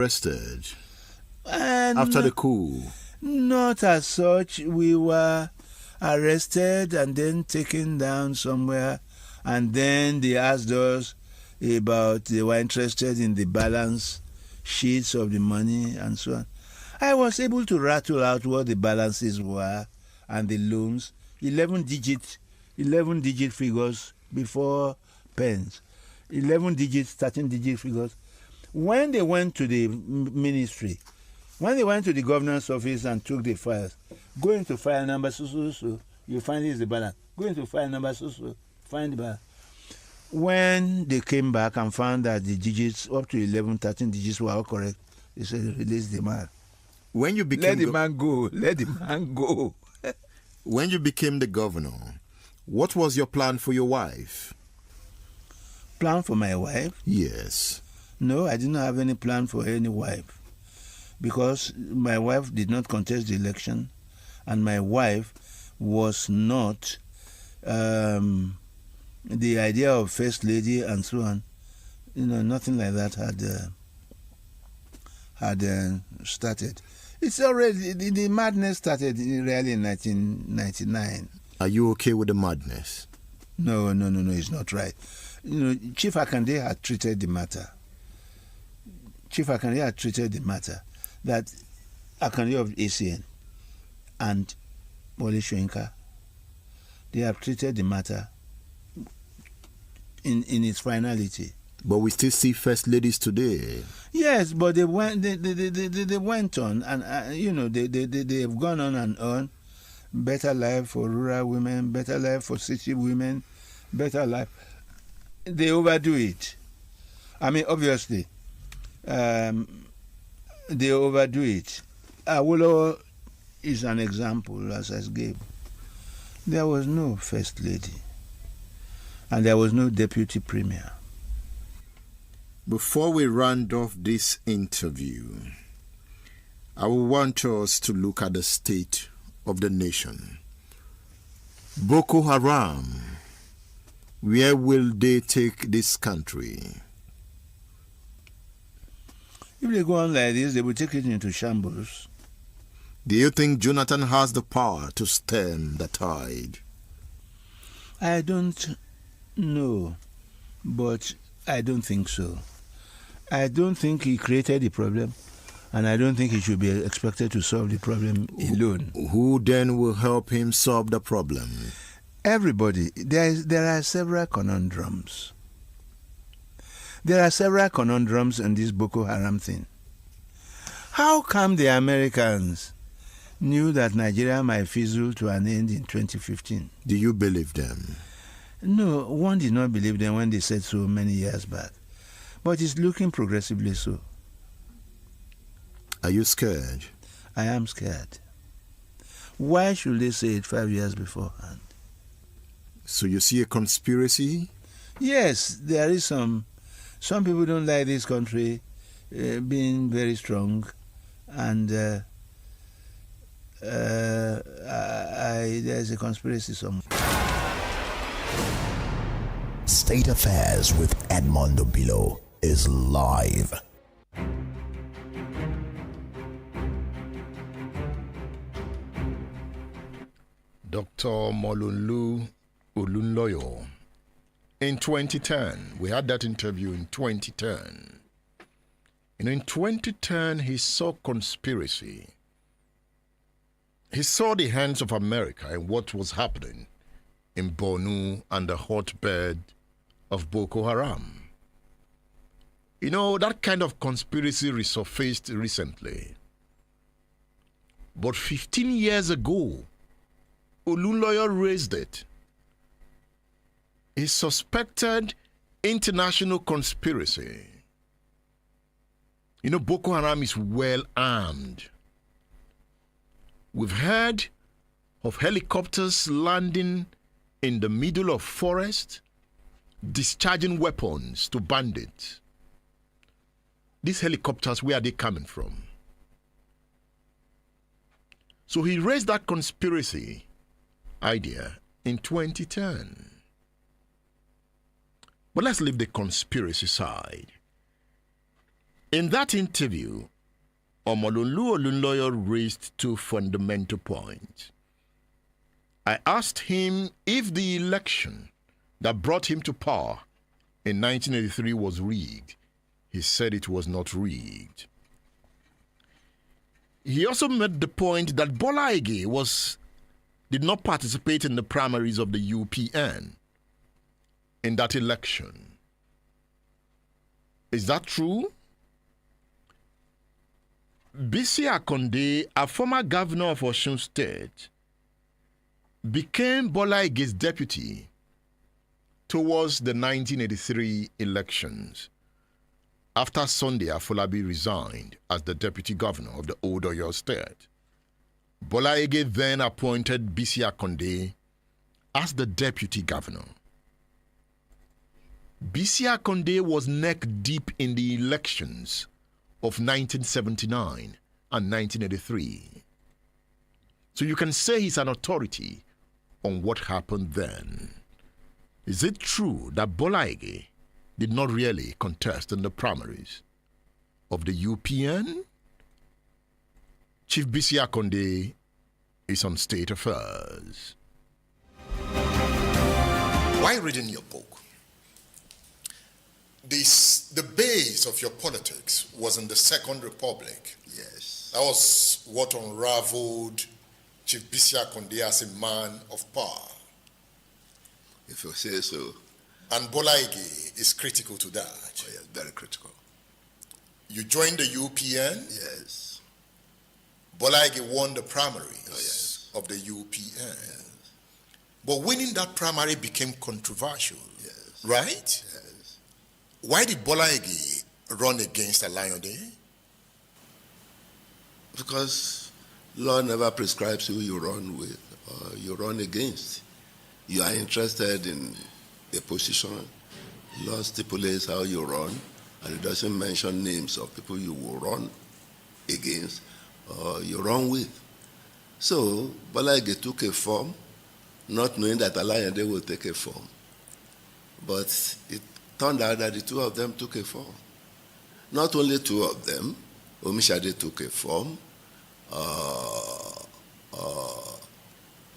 Arrested And after the coup? Not as such. We were arrested and then taken down somewhere, and then they asked us about, they were interested in the balance sheets of the money and so on. I was able to rattle out what the balances were and the loans, 11 digit figures before pence, 11 digits, 13 digit figures. When they went to the ministry, when they went to the governor's office and took the files, go into file number so, you find this is the balance. Go into file number so, find the balance. When they came back and found that the digits up to 11, 13 digits were all correct, they said, release the man. When you became let the man go. Let the man go. When you became the governor, what was your plan for your wife? Plan for my wife? Yes. No, I didn't have any plan for any wife, because my wife did not contest the election, and my wife was not the idea of first lady and so on. Nothing like that had started. It's already, the madness started really in 1999. Are you okay with the madness? No, it's not right. Chief Akande had treated the matter. That Akande of ACN and Wole Soyinka, they have treated the matter in its finality. But we still see first ladies today. Yes, but they went on, and they have gone on and on. Better life for rural women, better life for city women, better life. They overdo it. I mean, obviously, they overdo it. Awolowo is an example, as I gave. There was no first lady, and there was no deputy premier. Before we round off this interview, I will want us to look at the state of the nation. Boko Haram, where will they take this country? If they go on like this, they will take it into shambles. Do you think Jonathan has the power to stem the tide? I don't know, but I don't think so. I don't think he created the problem, and I don't think he should be expected to solve the problem alone. Who then will help him solve the problem? Everybody. There are several conundrums. There are several conundrums in this Boko Haram thing. How come the Americans knew that Nigeria might fizzle to an end in 2015? Do you believe them? No, one did not believe them when they said so many years back. But it's looking progressively so. Are you scared? I am scared. Why should they say it 5 years beforehand? So you see a conspiracy? Yes, there is some. Some people don't like this country being very strong, and there's a conspiracy somewhere. State Affairs with Edmondo Bilo is live. Dr. Olunloyo. In 2010, we had that interview in 2010. And in 2010, he saw conspiracy. He saw the hands of America and what was happening in Borno and the hotbed of Boko Haram. That kind of conspiracy resurfaced recently. But 15 years ago, Olunloyo raised it. He suspected international conspiracy. Boko Haram is well armed. We've heard of helicopters landing in the middle of forest, discharging weapons to bandits. These helicopters, where are they coming from? So he raised that conspiracy idea in 2010. But let's leave the conspiracy side. In that interview, Olunloyo raised two fundamental points. I asked him if the election that brought him to power in 1983 was rigged. He said it was not rigged. He also made the point that Bola Ige did not participate in the primaries of the UPN in that election. Is that true? Bisi Akonde, a former governor of Osun State, became Bola Ige's deputy towards the 1983 elections after Sunday Afolabi resigned as the deputy governor of the old Oyo State. Bola Ige then appointed Bisi Akonde as the deputy governor. Bisi Akonde was neck deep in the elections of 1979 and 1983. So you can say he's an authority on what happened then. Is it true that Bola Ige did not really contest in the primaries of the UPN? Chief Bisi Akonde is on State Affairs. Why reading your book? The base of your politics was in the Second Republic. Yes. That was what unraveled Chief Bisi Akonde as a man of power. If you say so. And Bola Ige is critical to that. Oh, yes, very critical. You joined the UPN. Yes. Bola Ige won the primaries Oh, yes. of the UPN. Yes. But winning that primary became controversial. Yes. Right? Yes. Why did Bola Ige run against Olunloyo? Because law never prescribes who you run with or you run against. You are interested in a position, law stipulates how you run, and it doesn't mention names of people you will run against or you run with. So Bola Ige took a form, not knowing that Olunloyo will take a form. But it turned out that the two of them took a form. Not only two of them, Omishade took a form,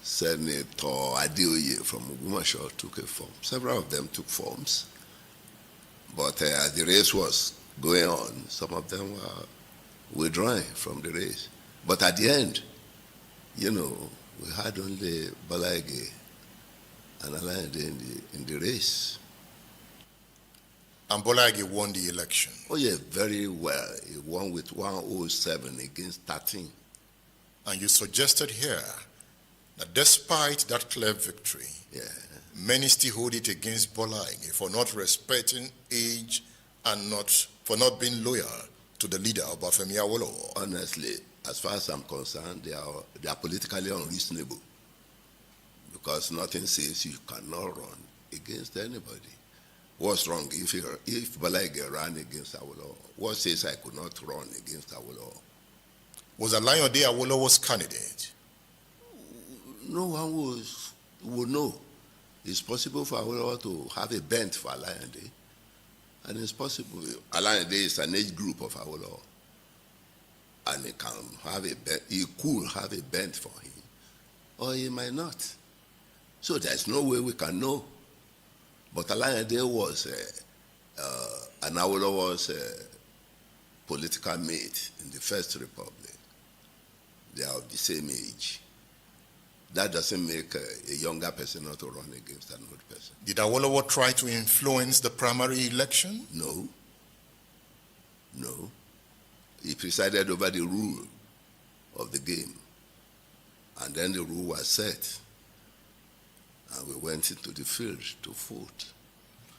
Senator Adeoye from Ogbomoso took a form. Several of them took forms. But as the race was going on, some of them were withdrawing from the race. But at the end, we had only Bola Ige and Olunloyo in the race. And Bola Ige won the election. Oh, yeah, very well. He won with 107 against 13. And you suggested here that despite that clear victory, many still hold it against Bola Ige for not respecting age and for not being loyal to the leader, Obafemi Awolowo. Honestly, as far as I'm concerned, they are politically unreasonable, because nothing says you cannot run against anybody. What's wrong if Bola Ige ran against Awolowo? What says I could not run against Awolowo? Was Olunloyo Awolowo's candidate? No one would know. It's possible for Awolowo to have a bent for Olunloyo, and it's possible Olunloyo is an age group of Awolowo, and he could have a bent for him, or he might not. So there's no way we can know. But Olunloyo was an Awolowo's political mate in the First Republic. They are of the same age. That doesn't make a younger person not to run against an old person. Did Awolowo try to influence the primary election? No. He presided over the rule of the game. And then the rule was set. And we went into the field to vote.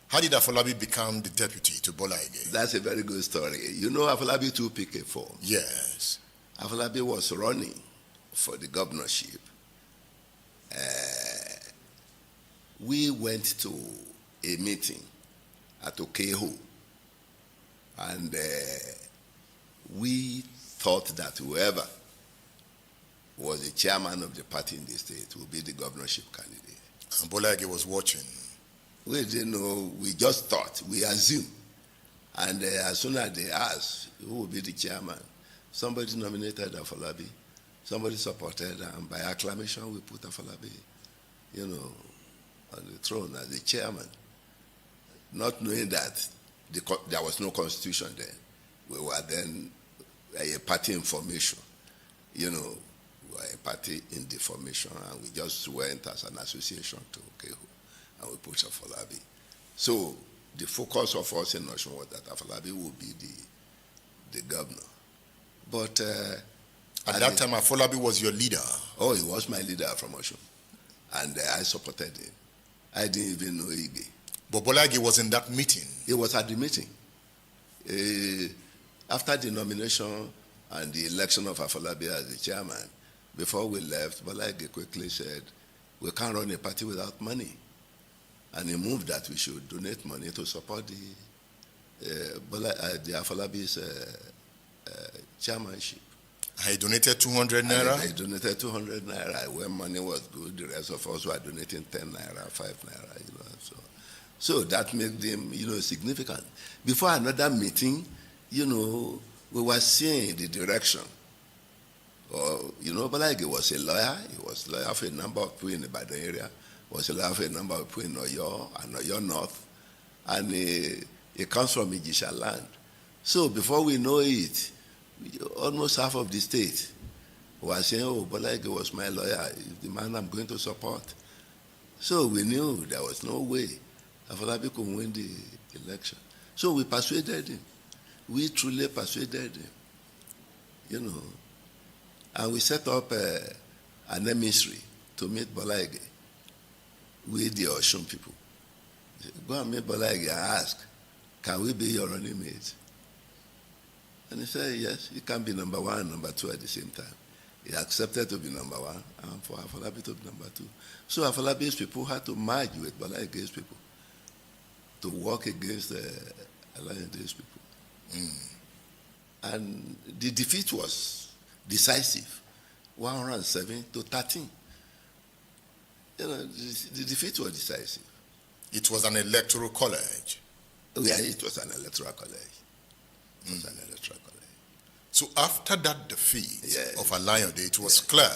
How did Afolabi become the deputy to Bola Ige? That's a very good story. Afolabi too picked a form. Yes. Afolabi was running for the governorship. We went to a meeting at Okeho, and we thought that whoever was the chairman of the party in the state would be the governorship candidate. And Bola Ige was watching. We didn't know, we just thought, we assumed. And as soon as they asked who will be the chairman, somebody nominated Afolabi, somebody supported, and by acclamation we put Afolabi, on the throne as the chairman, not knowing that there was no constitution then. We were then a party in formation, we were a party in the formation, and we just went as an association to Kehu, and we put Afolabi. So the focus of us in Osun was that Afolabi would be the governor. But at that time, Afolabi was your leader. Oh, he was my leader from Osun, and I supported him. I didn't even know Ige. But Bolage was in that meeting. He was at the meeting. After the nomination and the election of Afolabi as the chairman, before we left, Bolage quickly said, we can't run a party without money. And he moved that we should donate money to support the Afolabi's chairmanship. He donated 200 naira? He donated 200 naira. When money was good, the rest of us were donating 10 naira, 5 naira, So that made them, significant. Before another meeting, we were seeing the direction. Bolage was a lawyer. He was a lawyer for a number of people in the Ibadan area. Was a lawyer for a number of people in Oyo and Oyo North. And he comes from Ijisha land. So before we know it, almost half of the state was saying, Bolage was my lawyer, the man I'm going to support. So we knew there was no way Afolabi could win the election. So we persuaded him. We truly persuaded him, And we set up an emissary to meet Bolage with the Osun people. Go and meet Bolage and ask, can we be your running mate? And he said, yes, he can be number one and number two at the same time. He accepted to be number one and for Afolabi to be number two. So Afolabi's people had to merge with Bolage's people to work against the Alayende's people. And the defeat was decisive, 107 to 13. The defeat was decisive. It was an electoral college. Yeah, it was an electoral college. So after that defeat of Alayande, it was clear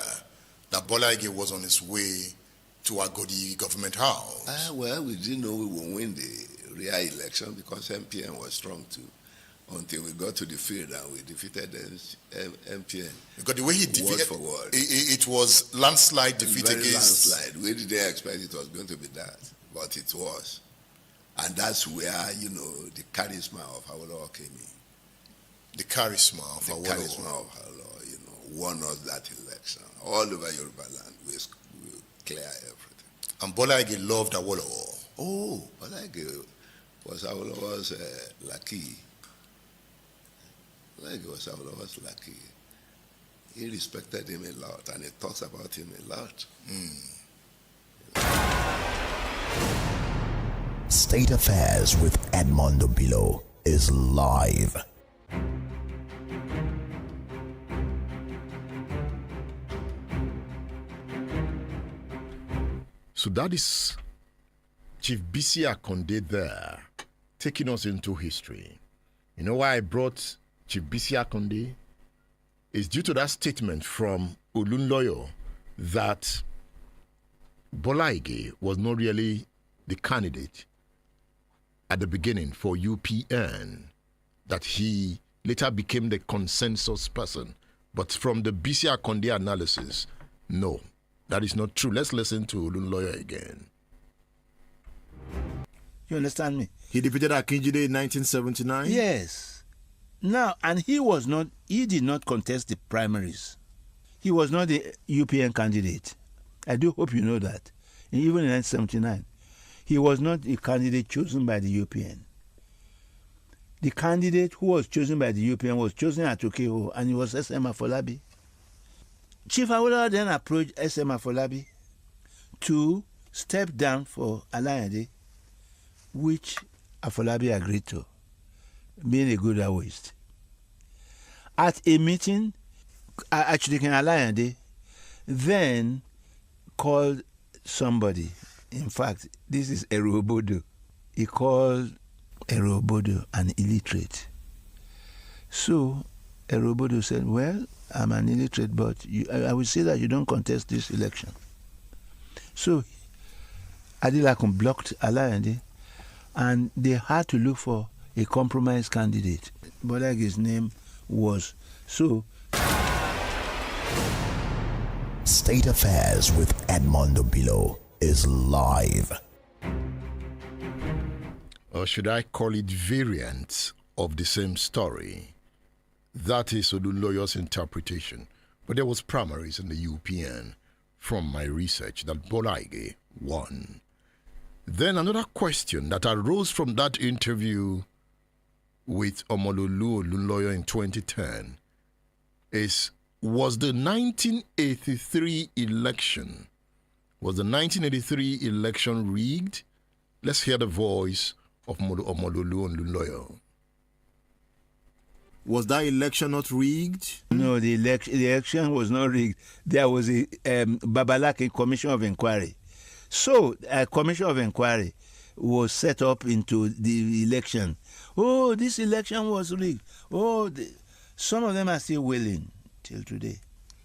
that Bolage was on his way to Agodi government house. Well, we didn't know we would win the real election because MPN was strong too, until we got to the field and we defeated the MPN. Because the way he defeated, word for word. It was landslide defeat Very against... landslide. We didn't expect it was going to be that, but it was. And that's where, the charisma of Awolowo came in. The charisma of Awolowo. The charisma of Awolowo, won us that election. All over Yoruba land, we clear everything. And Bolage loved Awolowo. Oh, Bolage was Awolowo's lackey. Bolage was Awolowo's lackey. He respected him a lot, and he talks about him a lot. State Affairs with Edmondo Bilo is live. So that is Chief Bisi Akonde there, taking us into history. You know why I brought Chief Bisi Akonde? It's due to that statement from Olunloyo that Bolage was not really the candidate at the beginning for UPN, that he later became the consensus person. But from the Bisi Akonde analysis, no, that is not true. Let's listen to Olunloyo again. You understand me? He defeated Akinjide in 1979? Yes. Now, and he did not contest the primaries. He was not the UPN candidate. I do hope you know that. Even in 1979, he was not a candidate chosen by the UPN. The candidate who was chosen by the UPN was chosen at Okeho, and it was SM Afolabi. Chief Awolowo then approached SM Afolabi to step down for Alayande, which Afolabi agreed to, being a good Awoist. At a meeting, actually Alayande then called somebody. In fact, this is Eruobodo. He called Erobodo, an illiterate. So Erobodo said, well, I'm an illiterate, but I will say that you don't contest this election. So Adilakun blocked Alayande, and they had to look for a compromise candidate. Bolagi's name was so. State Affairs with Edmondo Bilo is live. Or should I call it variants of the same story? That is Olunloyo's interpretation. But there was primaries in the UPN from my research that Bolaige won. Then another question that arose from that interview with Olunloyo in 2010 is, was the 1983 election rigged? Let's hear the voice of Olunloyo. Was that election not rigged? No, the election was not rigged. There was a Babalaki Commission of Inquiry. So a Commission of Inquiry was set up into the election. Oh, this election was rigged. Oh, some of them are still willing till today.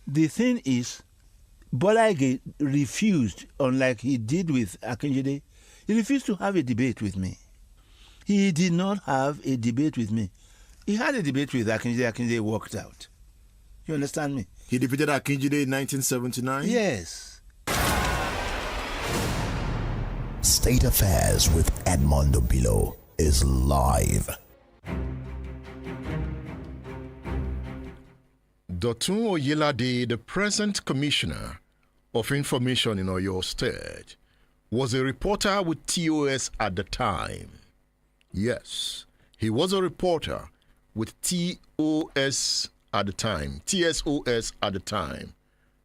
The thing is, Bolaige refused, unlike he did with Akinjide, he refused to have a debate with me. He did not have a debate with me. He had a debate with Akinjide. Akinjide walked out. You understand me? He defeated Akinjide in 1979? Yes. State Affairs with Edmondo Bilo is live. Dotun Oyelade, the present Commissioner of Information in Oyo State, was a reporter with TOS at the time. Yes, he was a reporter with TOS at the time, TSOS at the time.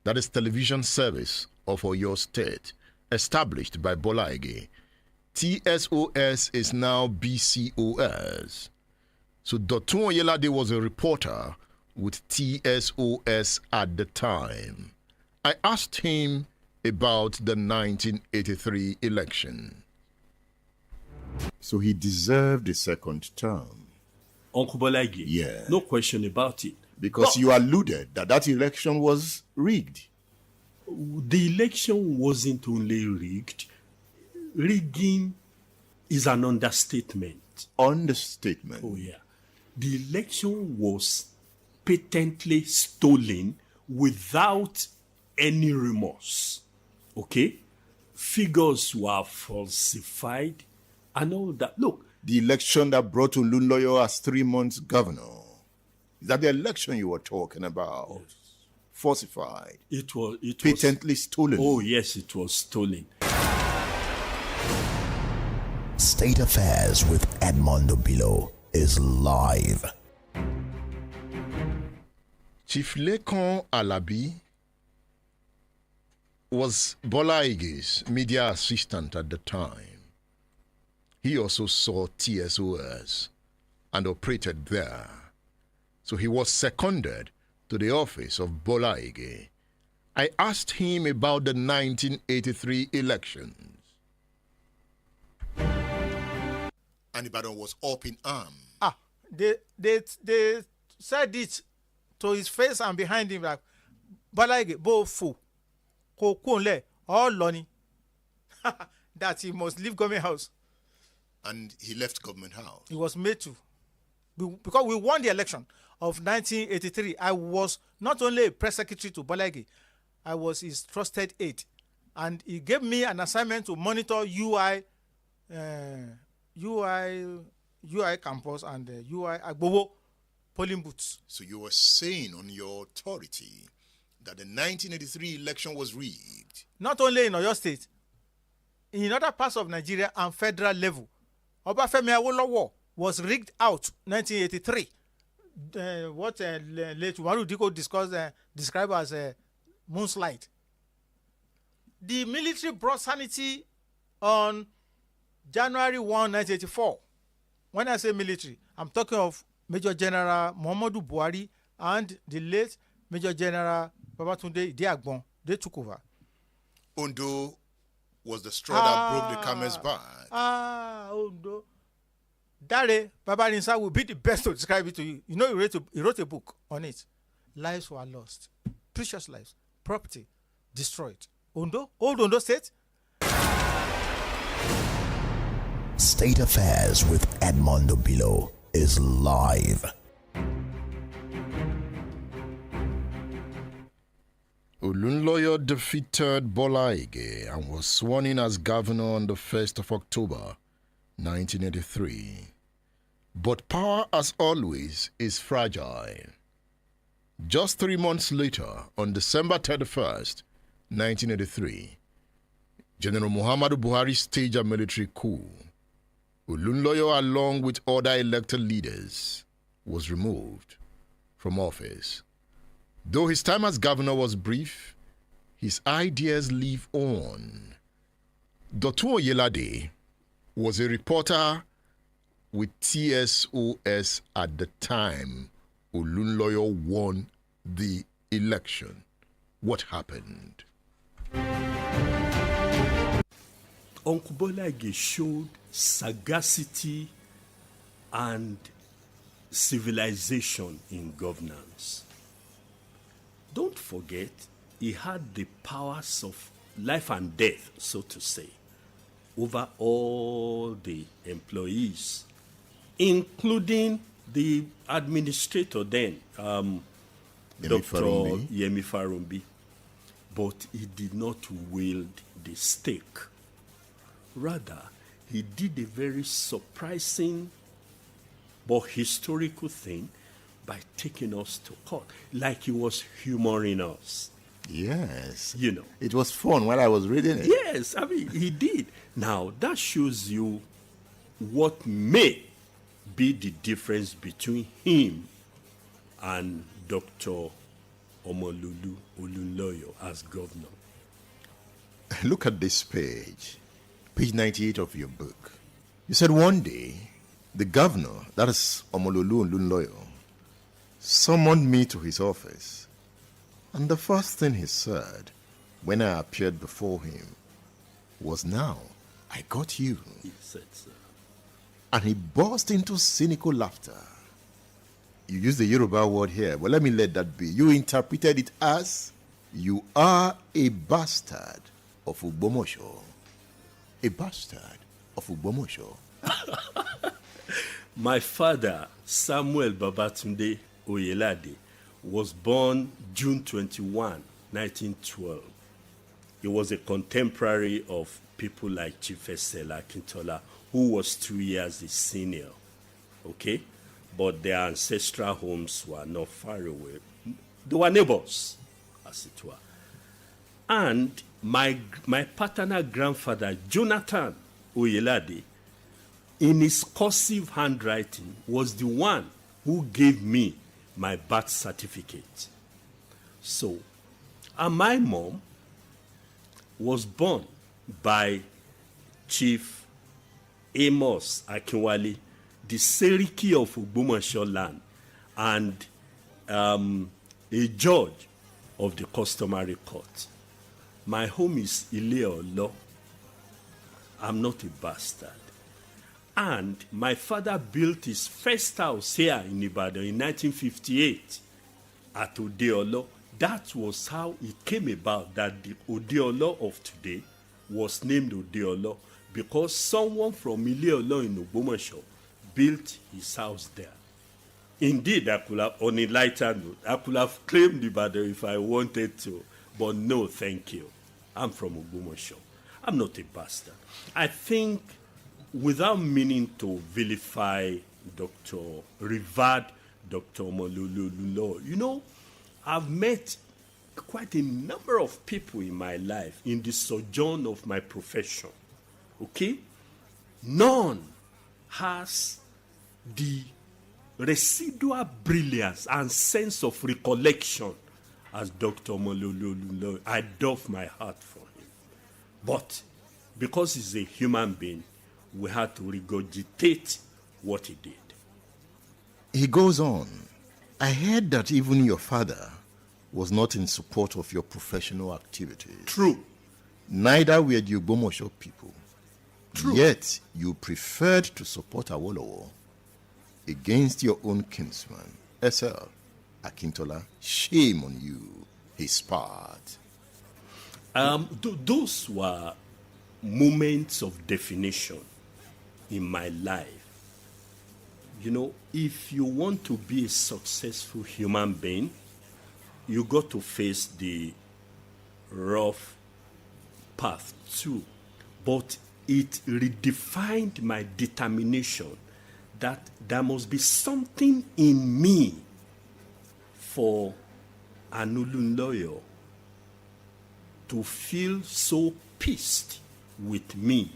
That is Television Service of Oyo State, established by Bolaige. TSOS is now BCOS. So Dotun Oyelade was a reporter with TSOS at the time. I asked him about the 1983 election. So he deserved a second term. Uncle Bolaige, Yeah. no question about it. Because you alluded that that election was rigged. The election wasn't only rigged. Rigging is an understatement. Understatement. Oh, yeah. The election was patently stolen without any remorse. Okay? Figures were falsified and all that. Look, The election that brought Olunloyo as 3 months governor. Is that the election you were talking about? Yes. Falsified. it was Patently stolen. Oh, yes, it was stolen. State Affairs with Edmondo Bilo is live. Chief Lekan Alabi was Bolaige's media assistant at the time. He also saw TSOS and operated there. So he was seconded to the office of Bolaige. I asked him about the 1983 elections. And Ibadan was up in arms. They said it to his face and behind him like, Bolaige, bo fu, ko kunle, all loni, that he must leave government house. And he left government house. He was made to, because we won the election of 1983. I was not only a press secretary to Bolaige, I was his trusted aide, and he gave me an assignment to monitor UI campus and UI Agbowo polling booths. So you were saying on your authority that the 1983 election was rigged. Not only in Oyo State, in other parts of Nigeria and federal level. Obafemi Awolowo was rigged out 1983. What late Umaru Diko described as a moonslide. The military brought sanity on January 1, 1984. When I say military, I'm talking of Major General Muhammadu Buhari and the late Major General Babatunde Idiagbon. They took over. Ondo was the straw that broke the camel's back. Ondo. Dare Babarinsa will be the best to describe it to you. You know, he wrote a book on it. Lives were lost, precious lives, property destroyed. Old Ondo State. State Affairs with Edmondo Bilo is live. Olunloyo defeated Bola Ige and was sworn in as governor on the 1st of October, 1983. But power, as always, is fragile. Just 3 months later, on December 31st, 1983, General Muhammadu Buhari staged a military coup. Olunloyo, along with other elected leaders, was removed from office. Though his time as governor was brief, his ideas live on. Dotun Oyelade was a reporter with TSOS at the time Olunloyo won the election. What happened? Uncle Bola Ige showed sagacity and civilization in governance. Don't forget, he had the powers of life and death, so to say, over all the employees, including the administrator then, Dr. Yemi Farumbi. But he did not wield the stake. Rather, he did a very surprising but historical thing by taking us to court, like he was humoring us. Yes. You know. It was fun while I was reading it. Yes, I mean, he did. Now, that shows you what may be the difference between him and Dr. Omololu Olunloyo as governor. Look at this page 98 of your book. You said one day, the governor, that is Omololu Olunloyo, summoned me to his office. And the first thing he said when I appeared before him was, "Now, I got you." He said so. And he burst into cynical laughter. You used the Yoruba word here, but let me let that be. You interpreted it as, "You are a bastard of Ugbomoso." A bastard of Ugbomoso. My father, Samuel Babatunde Oyelade, was born June 21, 1912. He was a contemporary of people like Chief Esela Akintola, who was 2 years his senior. Okay? But their ancestral homes were not far away. They were neighbors, as it were. And my paternal grandfather, Jonathan Oyelade, in his cursive handwriting, was the one who gave me my birth certificate. So, and my mom was born by Chief Amos Akinwale, the Seriki of Ogbomoso land, and a judge of the customary court. My home is Ile-Olo. I'm not a bastard. And my father built his first house here in Ibadan in 1958 at Ode-Olo. That was how it came about that the Ode-Olo of today was named Ode-Olo, because someone from Ile-Olo in Ogbomoso built his house there. Indeed, I could have, on a lighter note, I could have claimed Ibadan if I wanted to, but no, thank you. I'm from Ogbomoso. I'm not a bastard. I think, without meaning to vilify revered Dr. Omololu Olunloyo, you know, I've met quite a number of people in my life in the sojourn of my profession. Okay? None has the residual brilliance and sense of recollection as Dr. Omololu Olunloyo. I doff my heart for him. But because he's a human being, we had to regurgitate what he did. He goes on, "I heard that even your father was not in support of your professional activities. True. Neither were the Ogbomoso people. True. Yet you preferred to support Awolowo against your own kinsman, SL Akintola. Shame on you, he spat. Those were moments of definition in my life. You know, if you want to be a successful human being, you got to face the rough path too. But it redefined my determination that there must be something in me for an Olunloyo to feel so pissed with me.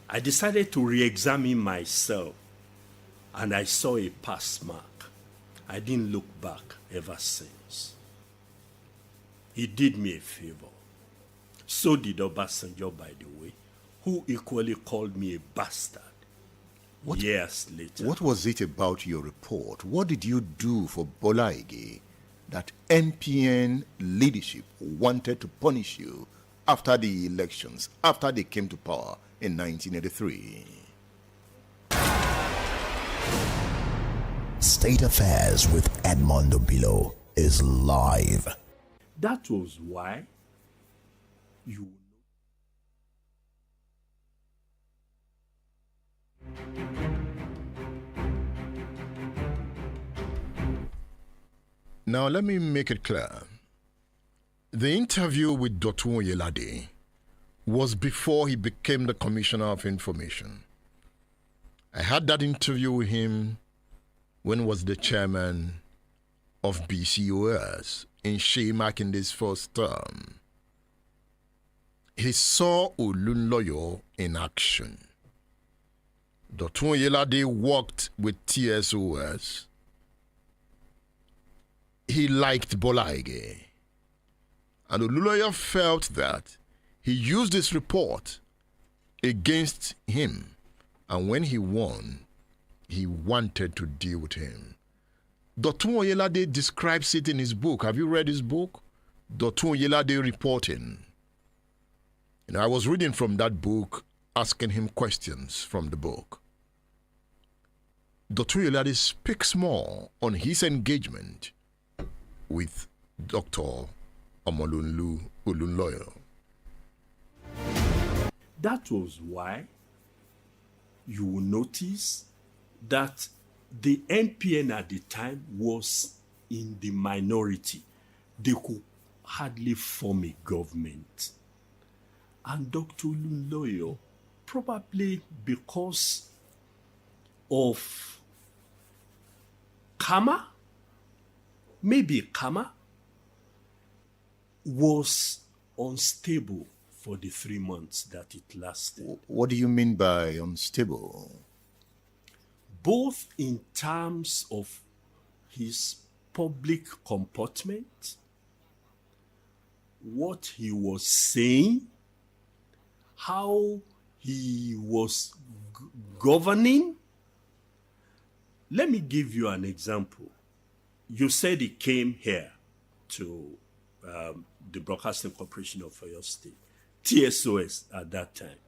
I decided to re-examine myself, and I saw a pass mark. I didn't look back ever since. He did me a favor. So did Obasanjo, by the way, who equally called me a bastard years later. What was it about your report? What did you do for Bola Ige that NPN leadership wanted to punish you after the elections, after they came to power in 1983? State Affairs with Edmondo Bilo is live. That was why you Now, let me make it clear. The interview with Dotun Oyelade was before he became the Commissioner of Information. I had that interview with him when he was the chairman of BCOS in Shea Makinde's first term. He saw Olunloyo in action. Dotun Oyelade worked with TSOS. He liked Bola Ige. And Olunloyo felt that he used this report against him. And when he won, he wanted to deal with him. Dotun Oyelade describes it in his book. Have you read his book? Dotun Oyelade Reporting. And I was reading from that book, asking him questions from the book. Dotun Oyelade speaks more on his engagement with Dr. Olunloyo. That was why you will notice that the NPN at the time was in the minority. They could hardly form a government. And Dr. Olunloyo, probably because of karma, was unstable for the 3 months that it lasted. What do you mean by unstable? Both in terms of his public comportment, what he was saying, how he was governing. Let me give you an example. You said he came here to the Broadcasting Corporation of Oyo State, TSOS at that time,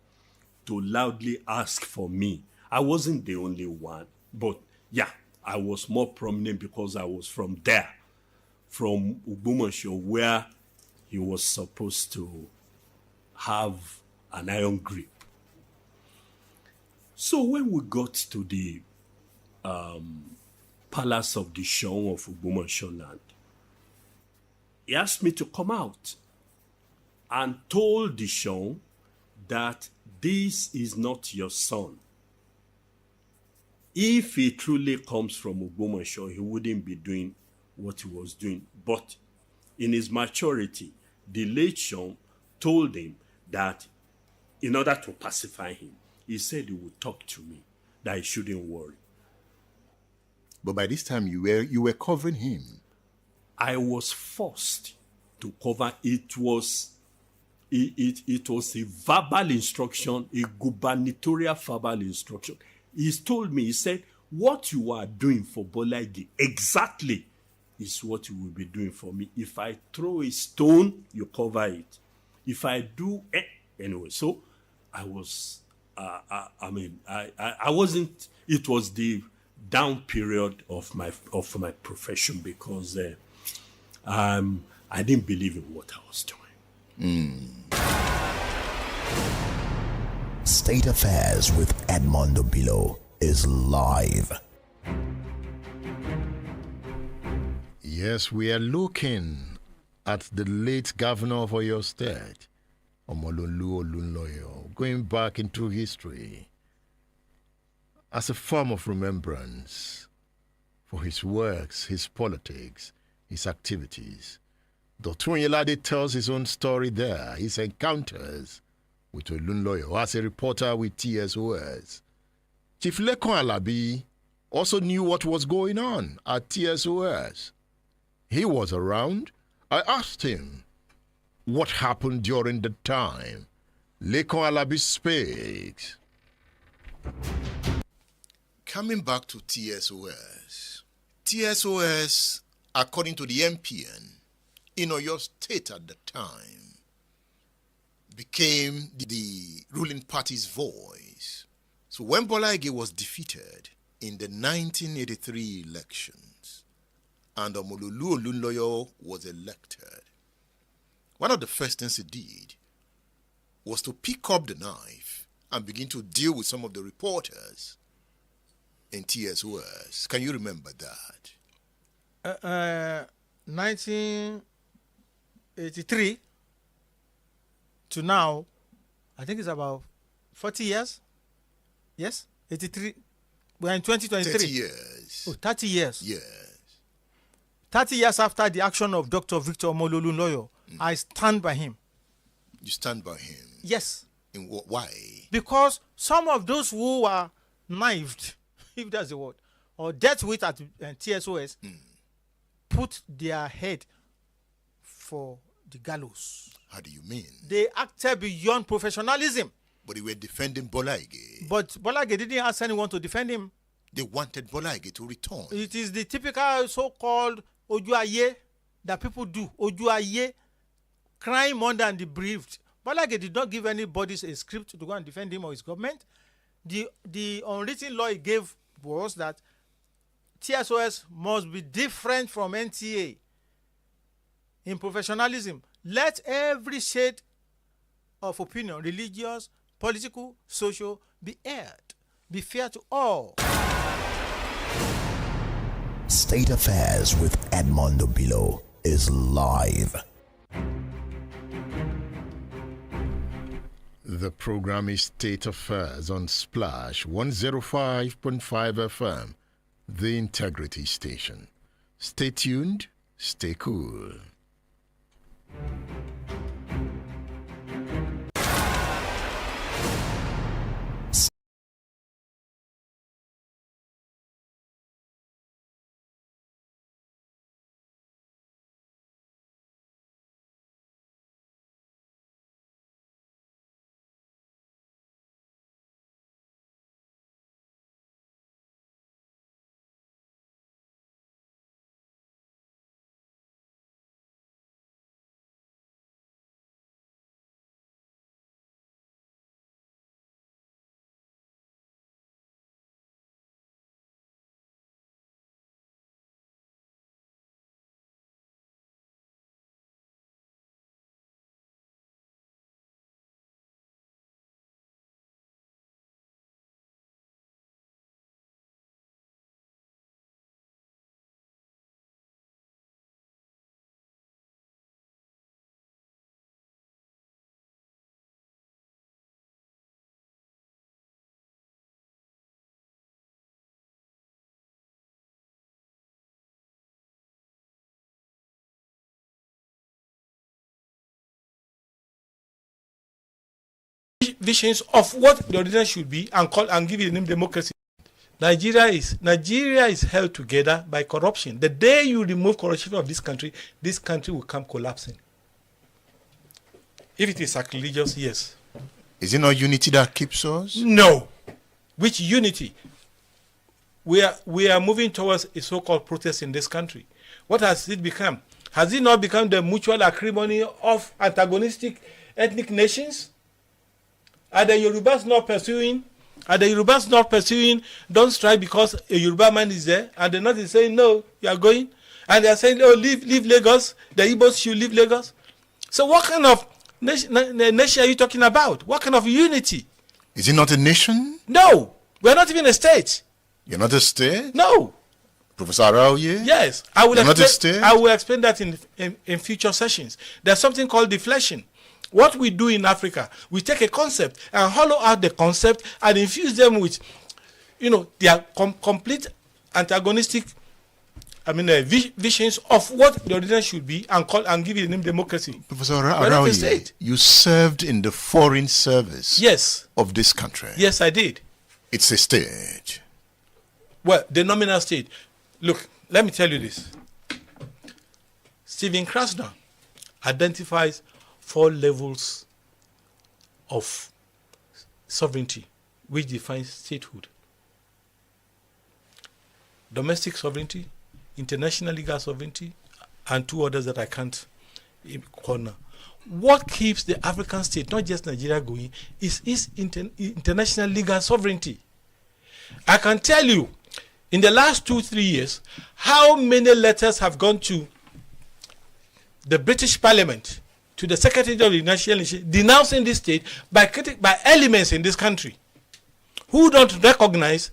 to loudly ask for me. I wasn't the only one, but yeah, I was more prominent because I was from there, from Ogbomoso, where he was supposed to have an iron grip. So when we got to the Palace of the Seun of Ogbomoso land, he asked me to come out and told the Seun that this is not your son. If he truly comes from Ogbomoso, he wouldn't be doing what he was doing. But in his maturity, the late Seun told him that in order to pacify him, he said he would talk to me, that he shouldn't worry. But by this time, you were covering him. I was forced to cover. It was a verbal instruction, a gubernatorial verbal instruction. He told me, he said, what you are doing for Bola Ige exactly is what you will be doing for me. If I throw a stone, you cover it. If I do, anyway. So I was, I wasn't, it was the down period of my profession because I didn't believe in what I was doing. State Affairs with Edmondo Bilo is live. Yes, we are looking at the late governor of Oyo State, Olunloyo, going back into history as a form of remembrance for his works, his politics, his activities. Dr. Yelade tells his own story there, his encounters with Olunloyo as a reporter with TSOS. Chief Afolabi also knew what was going on at TSOS. He was around. I asked him what happened during the time. Afolabi speaks. Coming back to TSOS. TSOS, according to the MPN, in Oyo State at the time, became the ruling party's voice. So when Bola Ige was defeated in the 1983 elections and Olunloyo was elected, one of the first things he did was to pick up the knife and begin to deal with some of the reporters in TSOS. Can you remember that? 1983 to now, I think it's about 40 years. Yes? 83. We're in 2023. 30 years. Oh, 30 years. Yes. 30 years after the action of Dr. Victor Olunloyo, I stand by him. You stand by him? Yes. In what? Why? Because some of those who were knifed, if that's the word, or dealt with at TSOS, put their head for the gallows. How do you mean? They acted beyond professionalism. But they were defending Bola Ige. But Bola Ige didn't ask anyone to defend him. They wanted Bola Ige to return. It is the typical so-called Ojuaye that people do. Ojuaye, crying more than the bereaved. Bola Ige did not give anybody a script to go and defend him or his government. The unwritten law he gave was that TSOS must be different from NTA in professionalism. Let every shade of opinion, religious, political, social, be aired. Be fair to all. State Affairs with Edmondo Bilo is live. The program is State Affairs on Splash 105.5 FM, the Integrity Station. Stay tuned, stay cool. Visions of what the ordinance should be and call and give it the name democracy. Nigeria is held together by corruption. The day you remove corruption from this country will come collapsing. If it is sacrilegious, yes. Is it not unity that keeps us? No. Which unity? We are moving towards a so-called protest in this country. What has it become? Has it not become the mutual acrimony of antagonistic ethnic nations? Are the Yorubas not pursuing Are the Yorubas not pursuing, don't strike because a Yoruba man is there? And the North is saying, no, you are going. And they are saying, oh, leave Lagos. The Igbos should leave Lagos. So what kind of nation are you talking about? What kind of unity? Is it not a nation? No, we're not even a state. You're not a state? No. Professor Araoye? Yes, I will You're not a explain. state? I will explain that in future sessions. There's something called deflation. What we do in Africa, we take a concept and hollow out the concept and infuse them with, their complete antagonistic, visions of what the original should be and give it the name democracy. Professor Araoye, you served in the foreign service Yes. of this country. Yes, I did. It's a state. Well, the nominal state. Look, let me tell you this. Stephen Krasner identifies 4 levels of sovereignty which defines statehood: domestic sovereignty, international legal sovereignty, and 2 others that I can't corner. What keeps the African state, not just Nigeria, going is international legal sovereignty. I can tell you, in the last 2-3 years, how many letters have gone to the British Parliament, to the Secretary of the National Nation, denouncing this state by elements in this country who don't recognize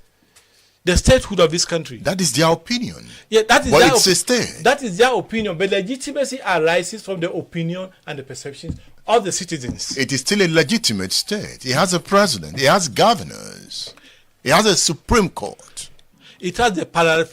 the statehood of this country. That is their opinion. Yeah, that is. But their it's a state. That is their opinion, but legitimacy arises from the opinion and the perceptions of the citizens. It is still a legitimate state. It has a president. It has governors. It has a Supreme Court. It has the parallel.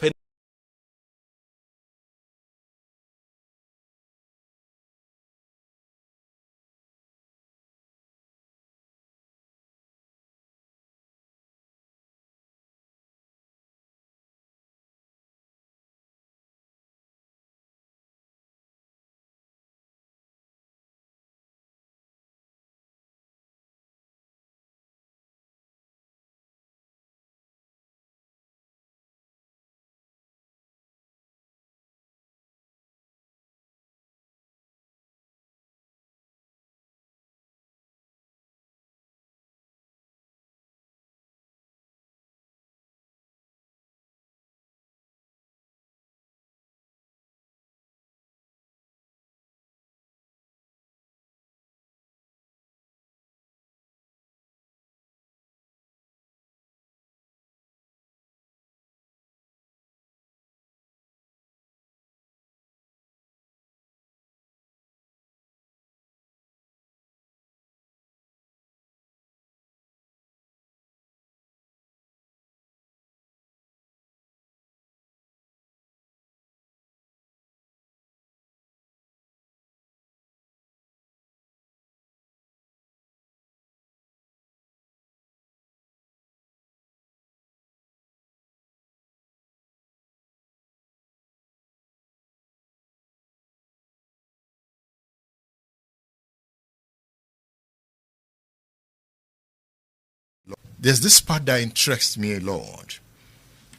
There's this part that interests me a lot.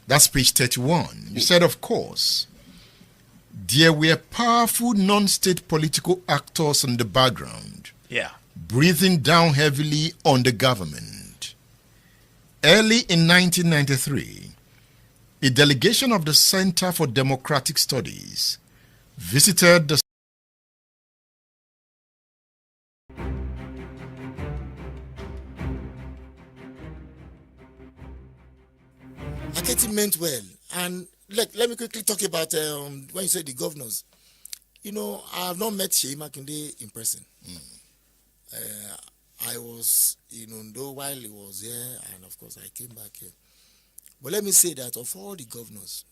That's page 31. You said, of course, there were powerful non-state political actors in the background, breathing down heavily on the government. Early in 1993, a delegation of the Center for Democratic Studies visited the Aketi meant well, and let me quickly talk about when you said the governors. I have not met Sheyi Makinde in person. I was in Ondo while he was here, and of course I came back here. But let me say that of all the governors,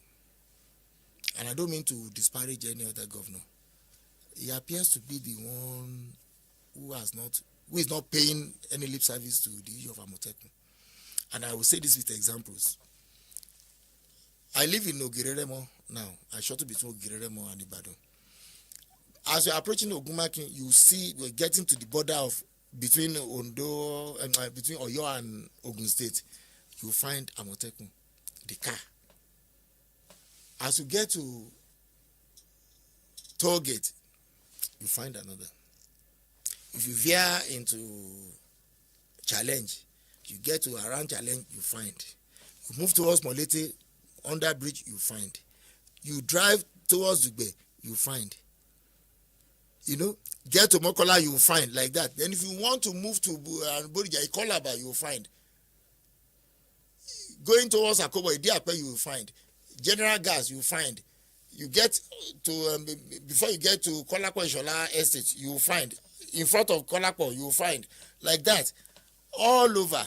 and I don't mean to disparage any other governor, he appears to be the one who is not paying any lip service to the issue of Amotekun. And I will say this with examples. I live in Ogireremo now. I shuttle between Ogireremo and Ibadan. As you're approaching Ogunmakin, you see we're getting to the border of between Ondo and between Oyo and Ogun State. You find Amotekun, the car. As you get to toll gate, you find another. If you veer into Challenge, You get to around Challenge, you find. You move towards Molete, under bridge, you find. You drive towards Dugbe, you find. You know, get to Mokola, you find, like that. Then if you want to move to Bodija, Ikolaba, you find. Going towards Akobo, Idiape, you find. General Gas, you find. You get to, before you get to Kolakwa Ishola Estate, you find. In front of Kolakwa, you find. Like that. All over.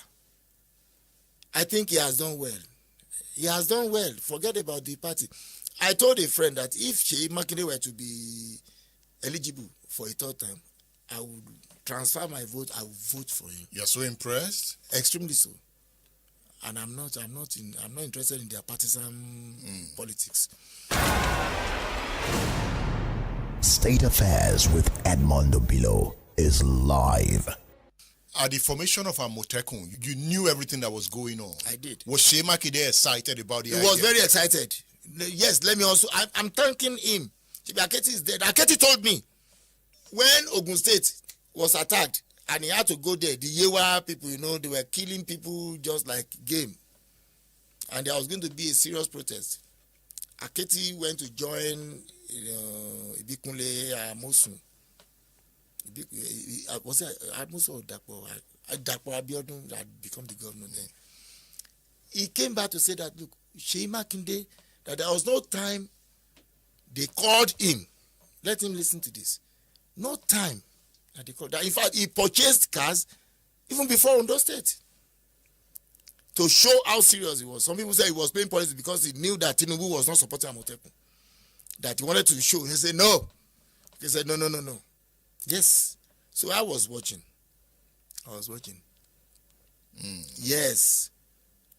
I think he has done well. He has done well. Forget about the party. I told a friend that if Sheyi Makinde were to be eligible for a third time, I would transfer my vote. I would vote for him. You're so impressed? Extremely so. And I'm not interested in their partisan politics. State Affairs with Edmondo Bilo is live. At the formation of Amotekun, you knew everything that was going on. I did. Was Sheyi Makinde excited about the idea? He was very excited. Yes, let me also. I'm thanking him. Aketi is dead. Aketi told me when Ogun State was attacked and he had to go there, the Yewa people, you know, they were killing people just like game. And there was going to be a serious protest. Aketi went to join Ibikunle Amosun. Was it Amosun or Dapo? Dapo Abiodun had become the governor then. He came back to say that, look, Sheyi Makinde, that there was no time they called him. Let him listen to this. No time that they called. That in fact, he purchased cars even before Ondo State to show how serious he was. Some people say he was playing politics because he knew that Tinubu was not supporting Amotekun. That he wanted to show. He said, no. He said, no. Yes. So I was watching. Yes.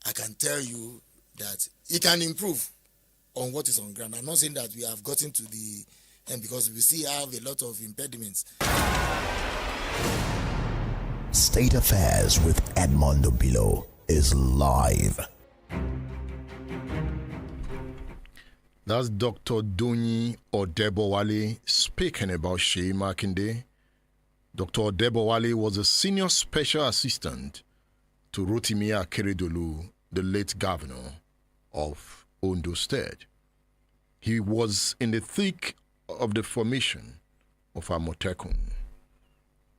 I can tell you that he can improve on what is on ground. I'm not saying that we have gotten to the end because we still have a lot of impediments. State Affairs with Edmondo Bilo is live. That's Dr. Dunyi Odebowale speaking about Sheyi Makinde. Dr. Odebowale was a senior special assistant to Rotimi Akeredolu, the late governor of Ondo State. He was in the thick of the formation of Amotekun.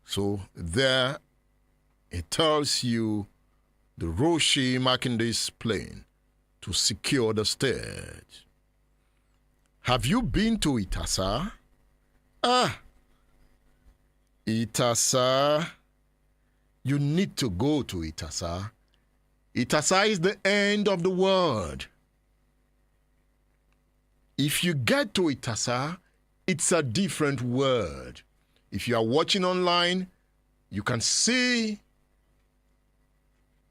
So there it tells you the role Sheyi Makinde is playing to secure the state. Have you been to Itasa? Itasa. You need to go to Itasa. Itasa is the end of the world. If you get to Itasa, it's a different world. If you are watching online, you can see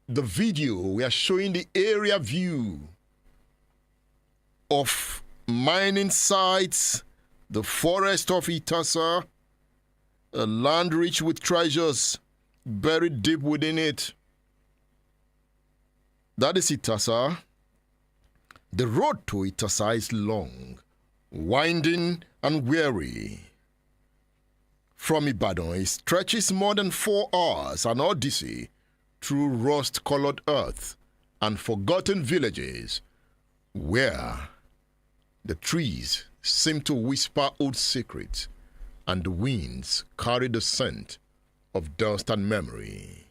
the video. We are showing the area view of mining sites, the forest of Itasa, a land rich with treasures buried deep within it. That is Itasa. The road to Itasa is long, winding and weary. From Ibadan, it stretches more than 4 hours, an odyssey through rust-colored earth and forgotten villages where the trees seem to whisper old secrets and the winds carry the scent of dust and memory.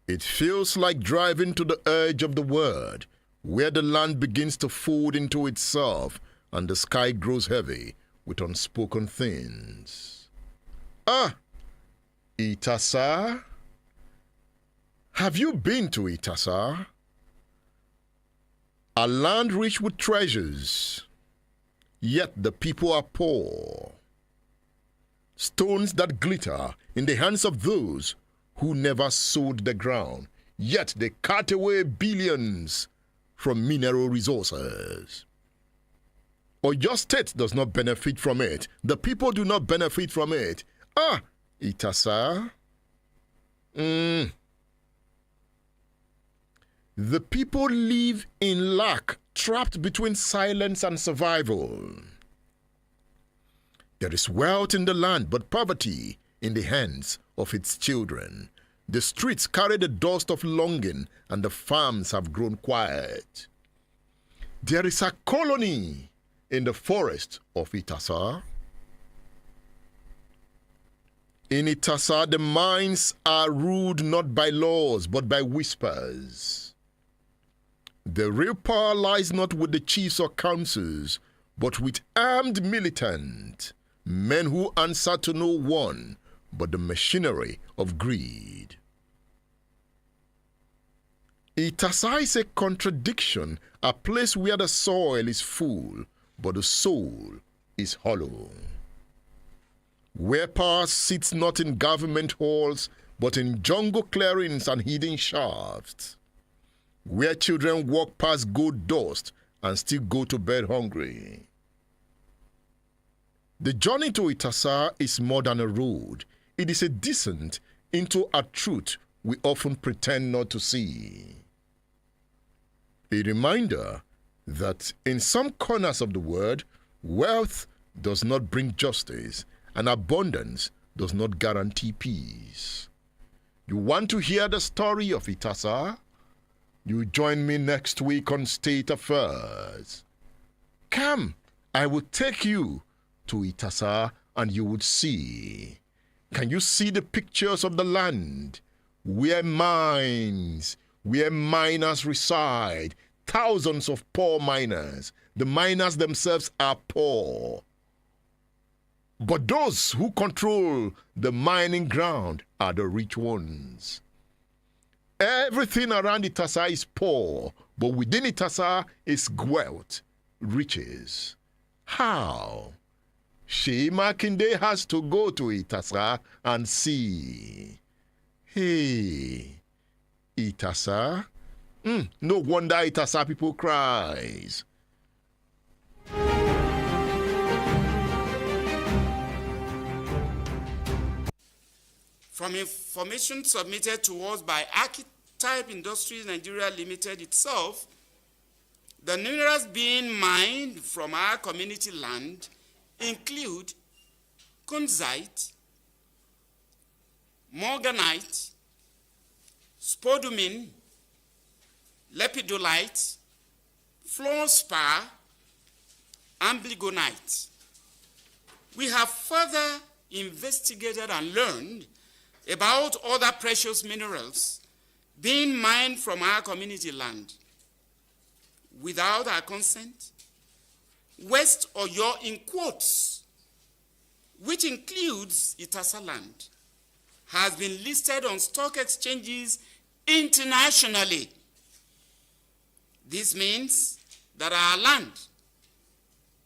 It feels like driving to the edge of the world, where the land begins to fold into itself and the sky grows heavy with unspoken things. Itasa? Have you been to Itasa? A land rich with treasures, yet the people are poor. Stones that glitter in the hands of those who never sowed the ground, yet they cut away billions from mineral resources. Oyo State does not benefit from it. The people do not benefit from it. Itasa. The people live in lack, trapped between silence and survival. There is wealth in the land, but poverty in the hands of its children. The streets carry the dust of longing, and the farms have grown quiet. There is a colony in the forest of Itasa. In Itasa, the minds are ruled not by laws, but by whispers. The real power lies not with the chiefs or councils, but with armed militants, men who answer to no one but the machinery of greed. Itasa is a contradiction, a place where the soil is full, but the soul is hollow. Where power sits not in government halls, but in jungle clearings and hidden shafts. Where children walk past gold dust and still go to bed hungry. The journey to Itasa is more than a road. It is a descent into a truth we often pretend not to see. A reminder that in some corners of the world, wealth does not bring justice, and abundance does not guarantee peace. You want to hear the story of Itasa? You join me next week on State Affairs. Come, I will take you to Itasa and you would see. Can you see the pictures of the land? Where miners reside, thousands of poor miners. The miners themselves are poor. But those who control the mining ground are the rich ones. Everything around Itasa is poor, but within Itasa is wealth, riches. How? Sheyi Makinde has to go to Itasa and see. Hey, Itasa? No wonder Itasa people cries. From information submitted to us by Archetype Industries Nigeria Limited itself, the minerals being mined from our community land include kunzite, morganite, spodumene, lepidolite, fluorspar, and amblygonite. We have further investigated and learned about other precious minerals being mined from our community land without our consent. West Oyo in quotes, which includes Itasa land, has been listed on stock exchanges internationally. This means that our land,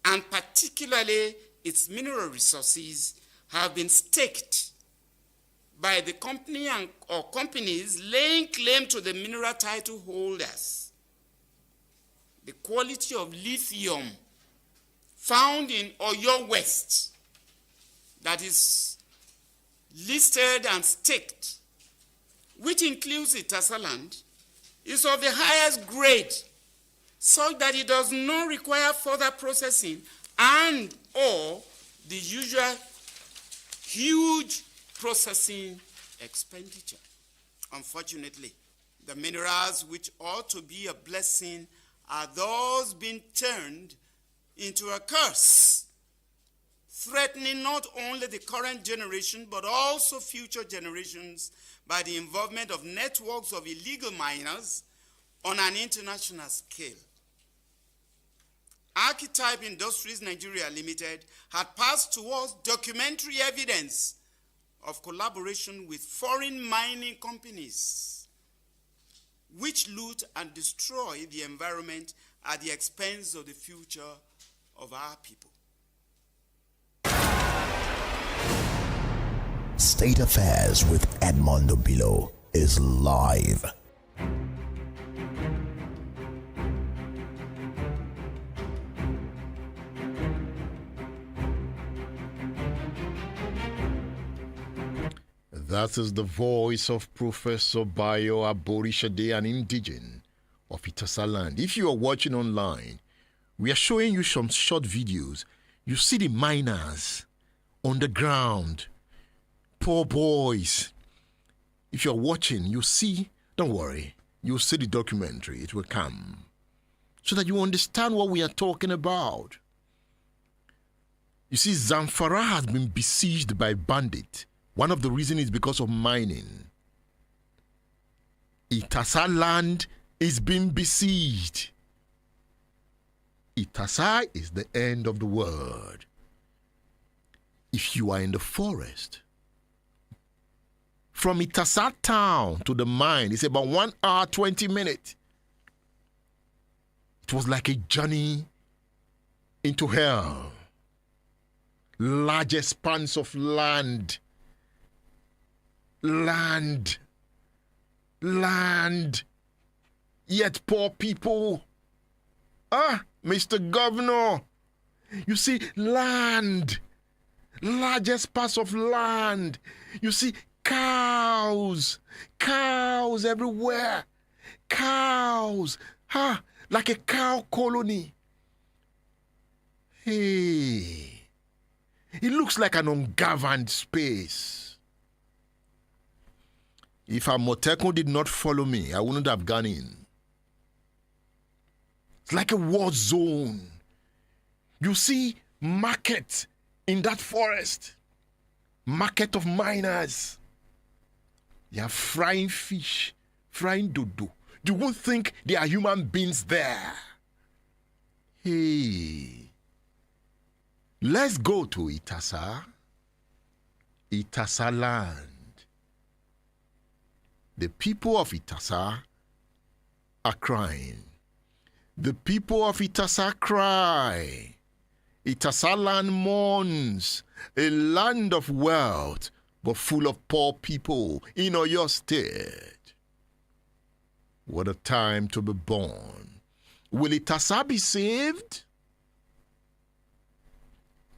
and particularly its mineral resources, have been staked by the company or companies laying claim to the mineral title holders. The quality of lithium found in Oyo West that is listed and staked, which includes Itasa land, is of the highest grade, such that it does not require further processing and or the usual huge processing expenditure. Unfortunately, the minerals which ought to be a blessing are those being turned into a curse, threatening not only the current generation but also future generations by the involvement of networks of illegal miners on an international scale. Archetype Industries Nigeria Limited had passed to us documentary evidence of collaboration with foreign mining companies which loot and destroy the environment at the expense of the future of our people. State Affairs with Edmondo Bilo is live. That is the voice of Professor Bayo Aborishade, an indigene of Itasa land. If you are watching online, we are showing you some short videos. You see the miners on the ground, poor boys. if you're watching, you see, don't worry, you'll see the documentary, it will come, so that you understand what we are talking about. You see, Zamfara has been besieged by bandits. One of the reasons is because of mining. Itasa land is being besieged. Itasa is the end of the world. If you are in the forest, from Itasa town to the mine, it's about 1 hour, 20 minutes. It was like a journey into hell. Large expanse of land. Land. Yet poor people. Mr. Governor, you see land. Largest parts of land. You see cows everywhere. Cows, like a cow colony. Hey, it looks like an ungoverned space. If Amotekun did not follow me, I wouldn't have gone in. It's like a war zone. You see market in that forest. Market of miners. They are frying fish, frying dodo. You won't think there are human beings there. Hey, let's go to Itasa. Itasa land. The people of Itasa are crying. The people of Itasa cry. Itasa land mourns, a land of wealth, but full of poor people in Oyo State. What a time to be born. Will Itasa be saved?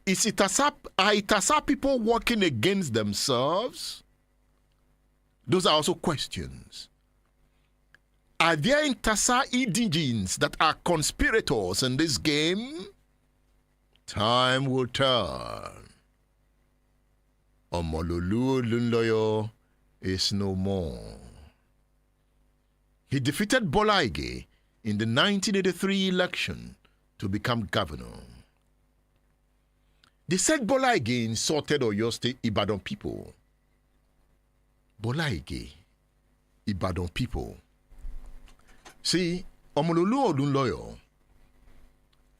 Are Itasa people working against themselves? Those are also questions. Are there Itasa indigenes that are conspirators in this game? Time will tell. Olunloyo is no more. He defeated Bola Ige in the 1983 election to become governor. They said Bola Ige insulted Oyo State Ibadan people. Bola Ige, Ibadan people. See, Olunloyo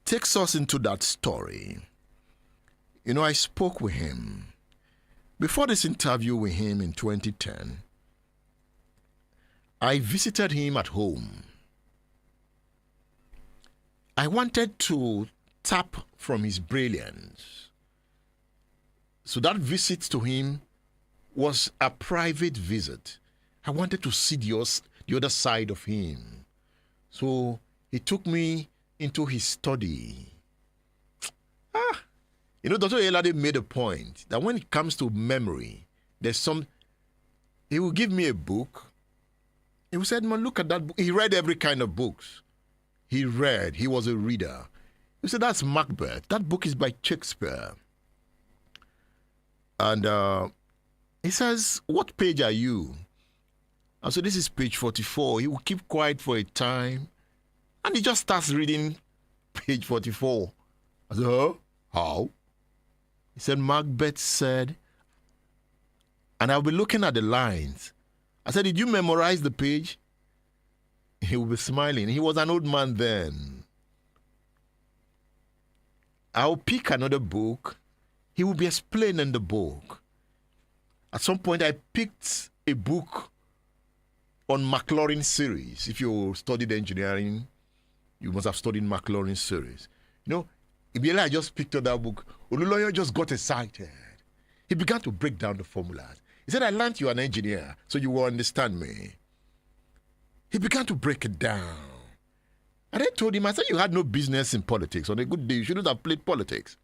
takes us into that story. You know, I spoke with him. Before this interview with him in 2010, I visited him at home. I wanted to tap from his brilliance. So that visit to him was a private visit. I wanted to see the other side of him. So he took me into his study. You know, Dr. Elade made a point that when it comes to memory, he will give me a book. He said, man, look at that book. He read every kind of books. He was a reader. He said, that's Macbeth. That book is by Shakespeare. And he says, what page are you? I said, this is page 44. He will keep quiet for a time. And he just starts reading page 44. I said, huh? How? He said, Macbeth said, and I'll be looking at the lines. I said, did you memorize the page? He will be smiling. He was an old man then. I'll pick another book. He will be explaining the book. At some point, I picked a book on McLaurin series. If you studied engineering, you must have studied McLaurin series. You know, immediately I just picked up that book. Olunloyo just got excited. He began to break down the formulas. He said, I learned you're an engineer, so you will understand me. He began to break it down. And I told him, I said, you had no business in politics. On a good day, you shouldn't have played politics.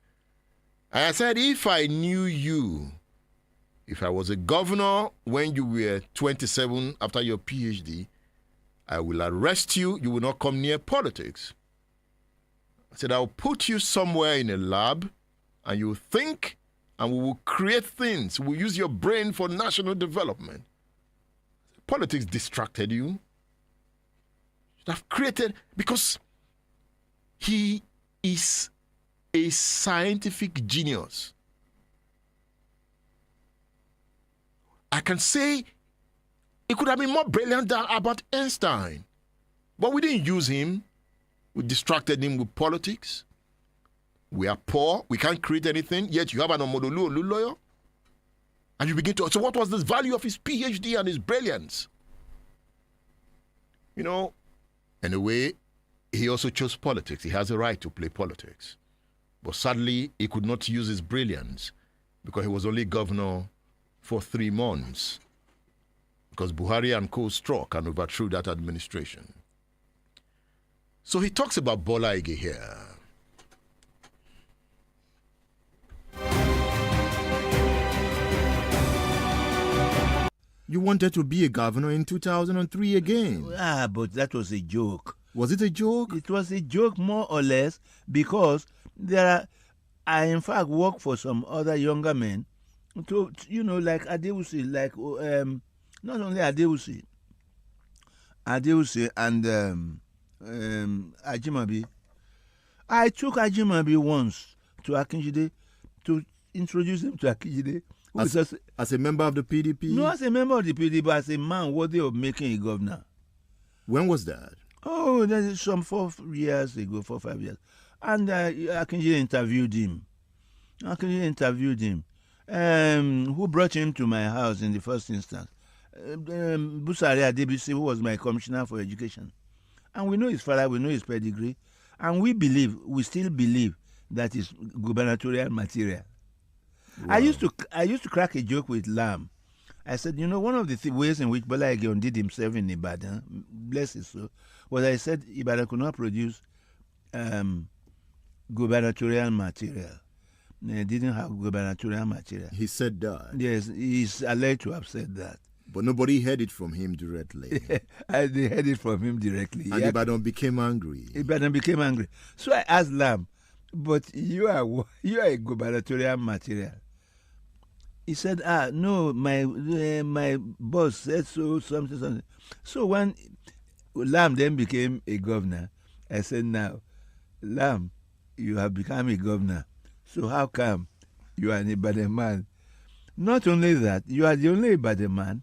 And I said, if I knew you, if I was a governor when you were 27 after your PhD, I will arrest you. You will not come near politics. I said, I'll put you somewhere in a lab and you think and we will create things. We'll use your brain for national development. politics distracted you. Should have created, because he is a scientific genius. I can say he could have been more brilliant than Albert Einstein. But we didn't use him. We distracted him with politics. We are poor. We can't create anything. Yet you have an Olunloyo. And you begin to... So what was the value of his PhD and his brilliance? You know, in a way, he also chose politics. He has a right to play politics. But sadly, he could not use his brilliance because he was only governor for 3 months. Because Buhari and co struck and overthrew that administration. So he talks about Bola Ige here. You wanted to be a governor in 2003 again. But that was a joke. Was it a joke? It was a joke, more or less, because I in fact work for some other younger men, like Adewusi, like not only Adewusi and Ajimabi. I took Ajimabi once to Akinjide to introduce him to Akinjide. As a member of the PDP? No, as a member of the PDP, but as a man worthy of making a governor. When was that? Oh, that is some 4 years ago, 4 or 5 years. And Akinjide interviewed him. Who brought him to my house in the first instance? Busari Adebisi, who was my commissioner for education. And we know his father, we know his pedigree. And we still believe that is gubernatorial material. Wow. I used to crack a joke with Lam. I said, one of the ways in which Bola Ige did himself in Ibadan, bless his soul, was I said Ibadan could not produce gubernatorial material. They didn't have gubernatorial material. He said that? Yes, he's alleged to have said that. But nobody heard it from him directly. They heard it from him directly. And Ibadan became angry. So I asked Lam, but you are a gubernatorial material. He said, no, my boss said so, something. So when Lam then became a governor, I said, now, Lam, you have become a governor. So how come you are an Ibadan man? Not only that, you are the only Ibadan man.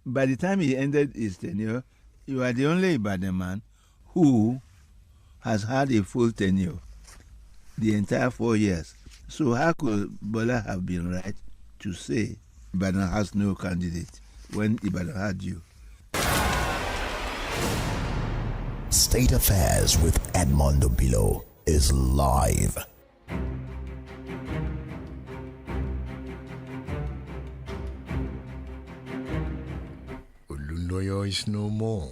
By the time he ended his tenure, you are the only Ibadan man who has had a full tenure the entire 4 years. So how could Bola have been right to say Ibadan has no candidate when Ibadan had you? State Affairs with Edmondo Bilo is live. Olunloyo is no more.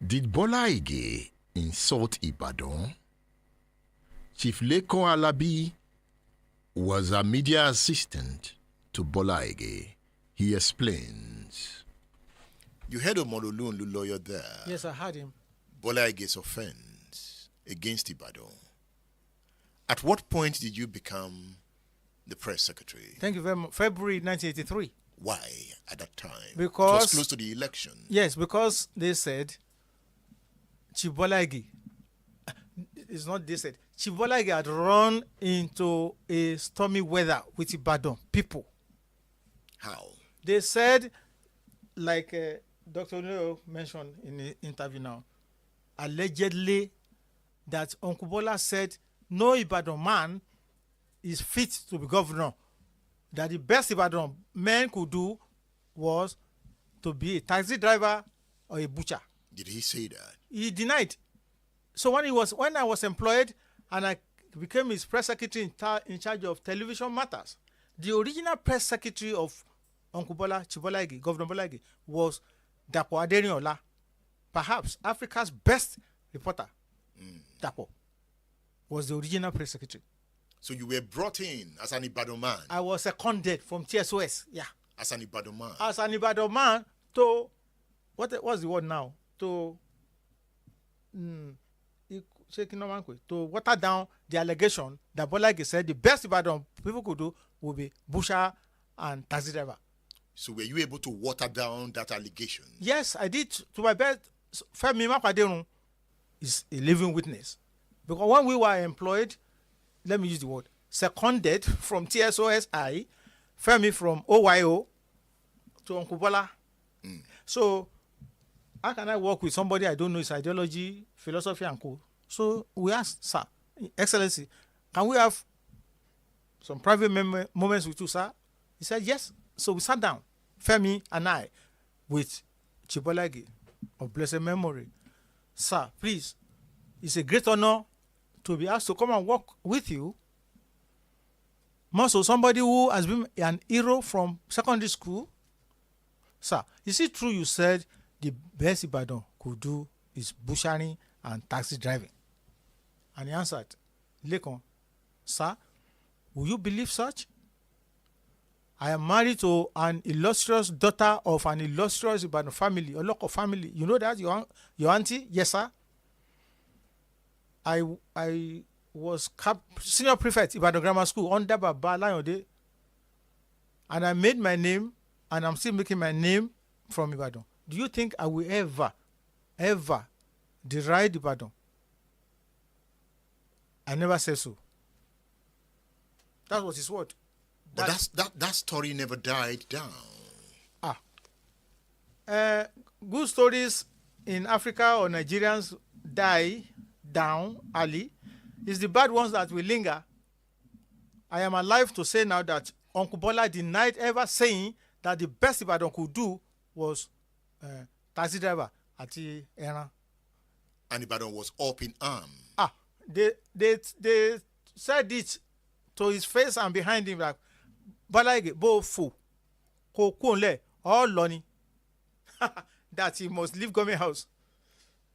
Did Bola Ige insult Ibadan? Chief Leko Alabi was a media assistant to Bola Ige. He explains. You heard of Olunloyo there? Yes, I heard him. Bola Ige's offense against Ibadan. At what point did you become the press secretary? Thank you very much. February 1983. Why at that time? Because it was close to the election. Yes, because they said Chief Bola Ige. It's not they said. Chief Bola Ige had run into a stormy weather with Ibadan people. How? They said, like Dr. Olunloyo mentioned in the interview now, allegedly that Uncle Bola said no Ibadan man is fit to be governor. That the best Ibadan man could do was to be a taxi driver or a butcher. Did he say that? He denied. So when I was employed and I became his press secretary in charge of television matters, the original press secretary of Uncle Bola, Chief Bola Ige, Governor Bola Ige, was Dapo Aderinola, perhaps Africa's best reporter. Dapo was the original press secretary. So you were brought in as an Ibadan man? I was seconded from TSOS, yeah. As an Ibadan man? As an Ibadan man to, what's the word now? To water down the allegation that Bola Ige said the best Ibadan people could do would be butcher and taxi driver. So were you able to water down that allegation? Yes, I did to my best. Femi Mapaderun is a living witness. Because when we were employed, let me use the word, seconded from TSOSI, Femi from OYO to Uncle Bola. So how can I work with somebody I don't know his ideology, philosophy, and co? So we asked, sir, Excellency, can we have some private moments with you, sir? He said, yes. So we sat down, Femi and I, with Chibolagi of blessed memory. Sir, please, it's a great honor to be asked to come and work with you. More so somebody who has been an hero from secondary school. Sir, is it true you said the best Ibadan could do is butchering and taxi driving? And he answered, Lekon, sir, will you believe such? I am married to an illustrious daughter of an illustrious Ibadan family, a local family. You know that, your auntie? Yes, sir. I was senior prefect Ibadan Grammar School under Baba Layode, and I made my name, and I'm still making my name from Ibadan. Do you think I will ever deride Ibadan? I never said so. That was his word. But that story never died down. Good stories in Africa or Nigerians die down early. It's the bad ones that will linger. I am alive to say now that Uncle Bola denied ever saying that the best Ibadan could do was taxi driver at Eran. And Ibadan was up in arms. They said it to his face and behind him like, Balaige bo fo ko kunle all loni that he must leave government house.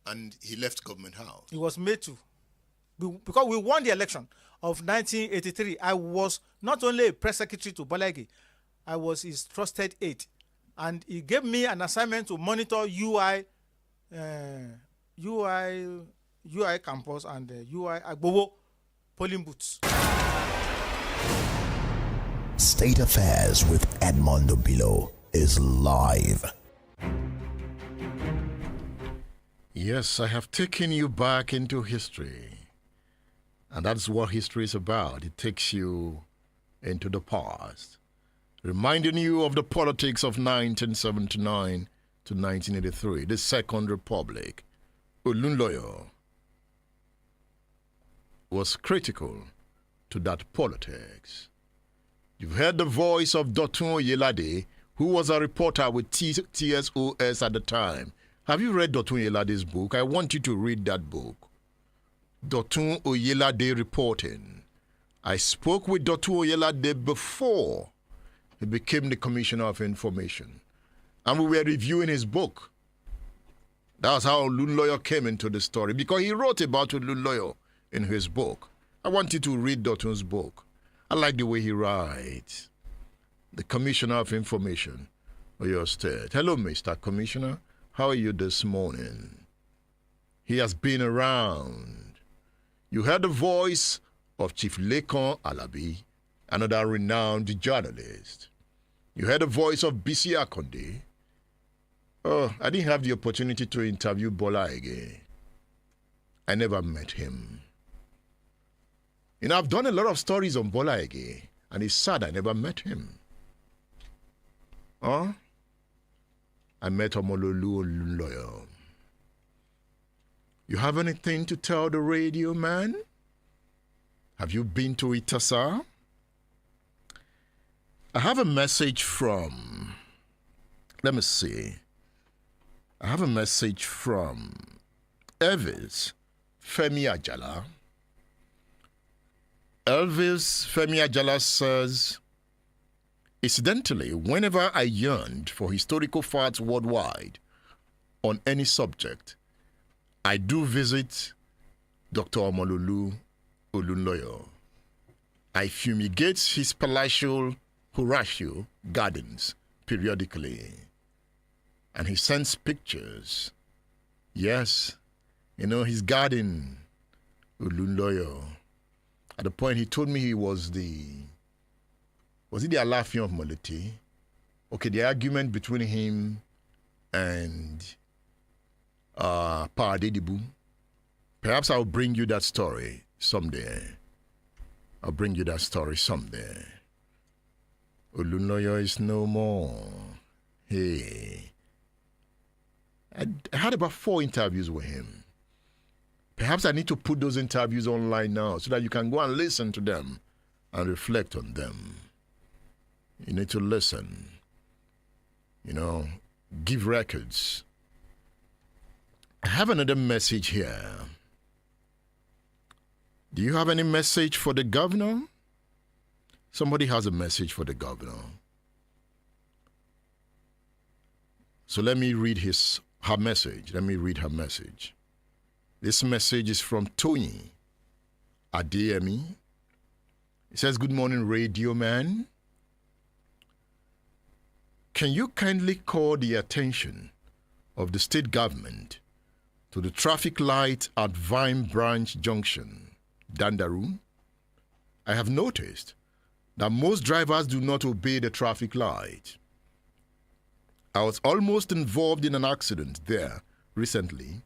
And he left government house. He was made to. Because we won the election of 1983. I was not only a press secretary to Balaige, I was his trusted aide. And he gave me an assignment to monitor UI campus and UI Agbowo polling booths. State Affairs with Edmondo Bilo is live. Yes, I have taken you back into history. And that's what history is about. It takes you into the past, reminding you of the politics of 1979 to 1983, the Second Republic. Olunloyo was critical to that politics. You've heard the voice of Dotun Oyelade, who was a reporter with TSOS at the time. Have you read Dotun Oyelade's book? I want you to read that book. Dotun Oyelade Reporting. I spoke with Dotun Oyelade before he became the Commissioner of Information. And we were reviewing his book. That's how Olunloyo came into the story, because he wrote about Olunloyo in his book. I want you to read Dotun's book. I like the way he writes. The Commissioner of Information of your state. Hello, Mr. Commissioner. How are you this morning? He has been around. You heard the voice of Chief Lekon Alabi, another renowned journalist. You heard the voice of Bisi Akonde. Oh, I didn't have the opportunity to interview Bola again. I never met him. You know, I've done a lot of stories on Bola Ege, and it's sad I never met him. I met Olunloyo. You have anything to tell the radio man? Have you been to Itasa? I have a message from, let me see. I have a message from Elvis Femi Ajala. Elvis Femi Ajala says, incidentally, whenever I yearned for historical facts worldwide on any subject, I do visit Dr. Omololu Olunloyo. I fumigate his palatial Horatio gardens periodically, and he sends pictures. Yes, you know, his garden, Olunloyo. At the point he told me he was the Alafion of Moleti? okay, the argument between him and Paradedibu. Perhaps I'll bring you that story someday. Olunloyo is no more. Hey. I had about 4 interviews with him. Perhaps I need to put those interviews online now so that you can go and listen to them and reflect on them. You need to listen. Give records. I have another message here. Do you have any message for the governor? Somebody has a message for the governor. So let me read her message. This message is from Tony Adeyemi. It says, "Good morning, Radio Man. Can you kindly call the attention of the state government to the traffic light at Vine Branch Junction, Dandaru? I have noticed that most drivers do not obey the traffic light. I was almost involved in an accident there recently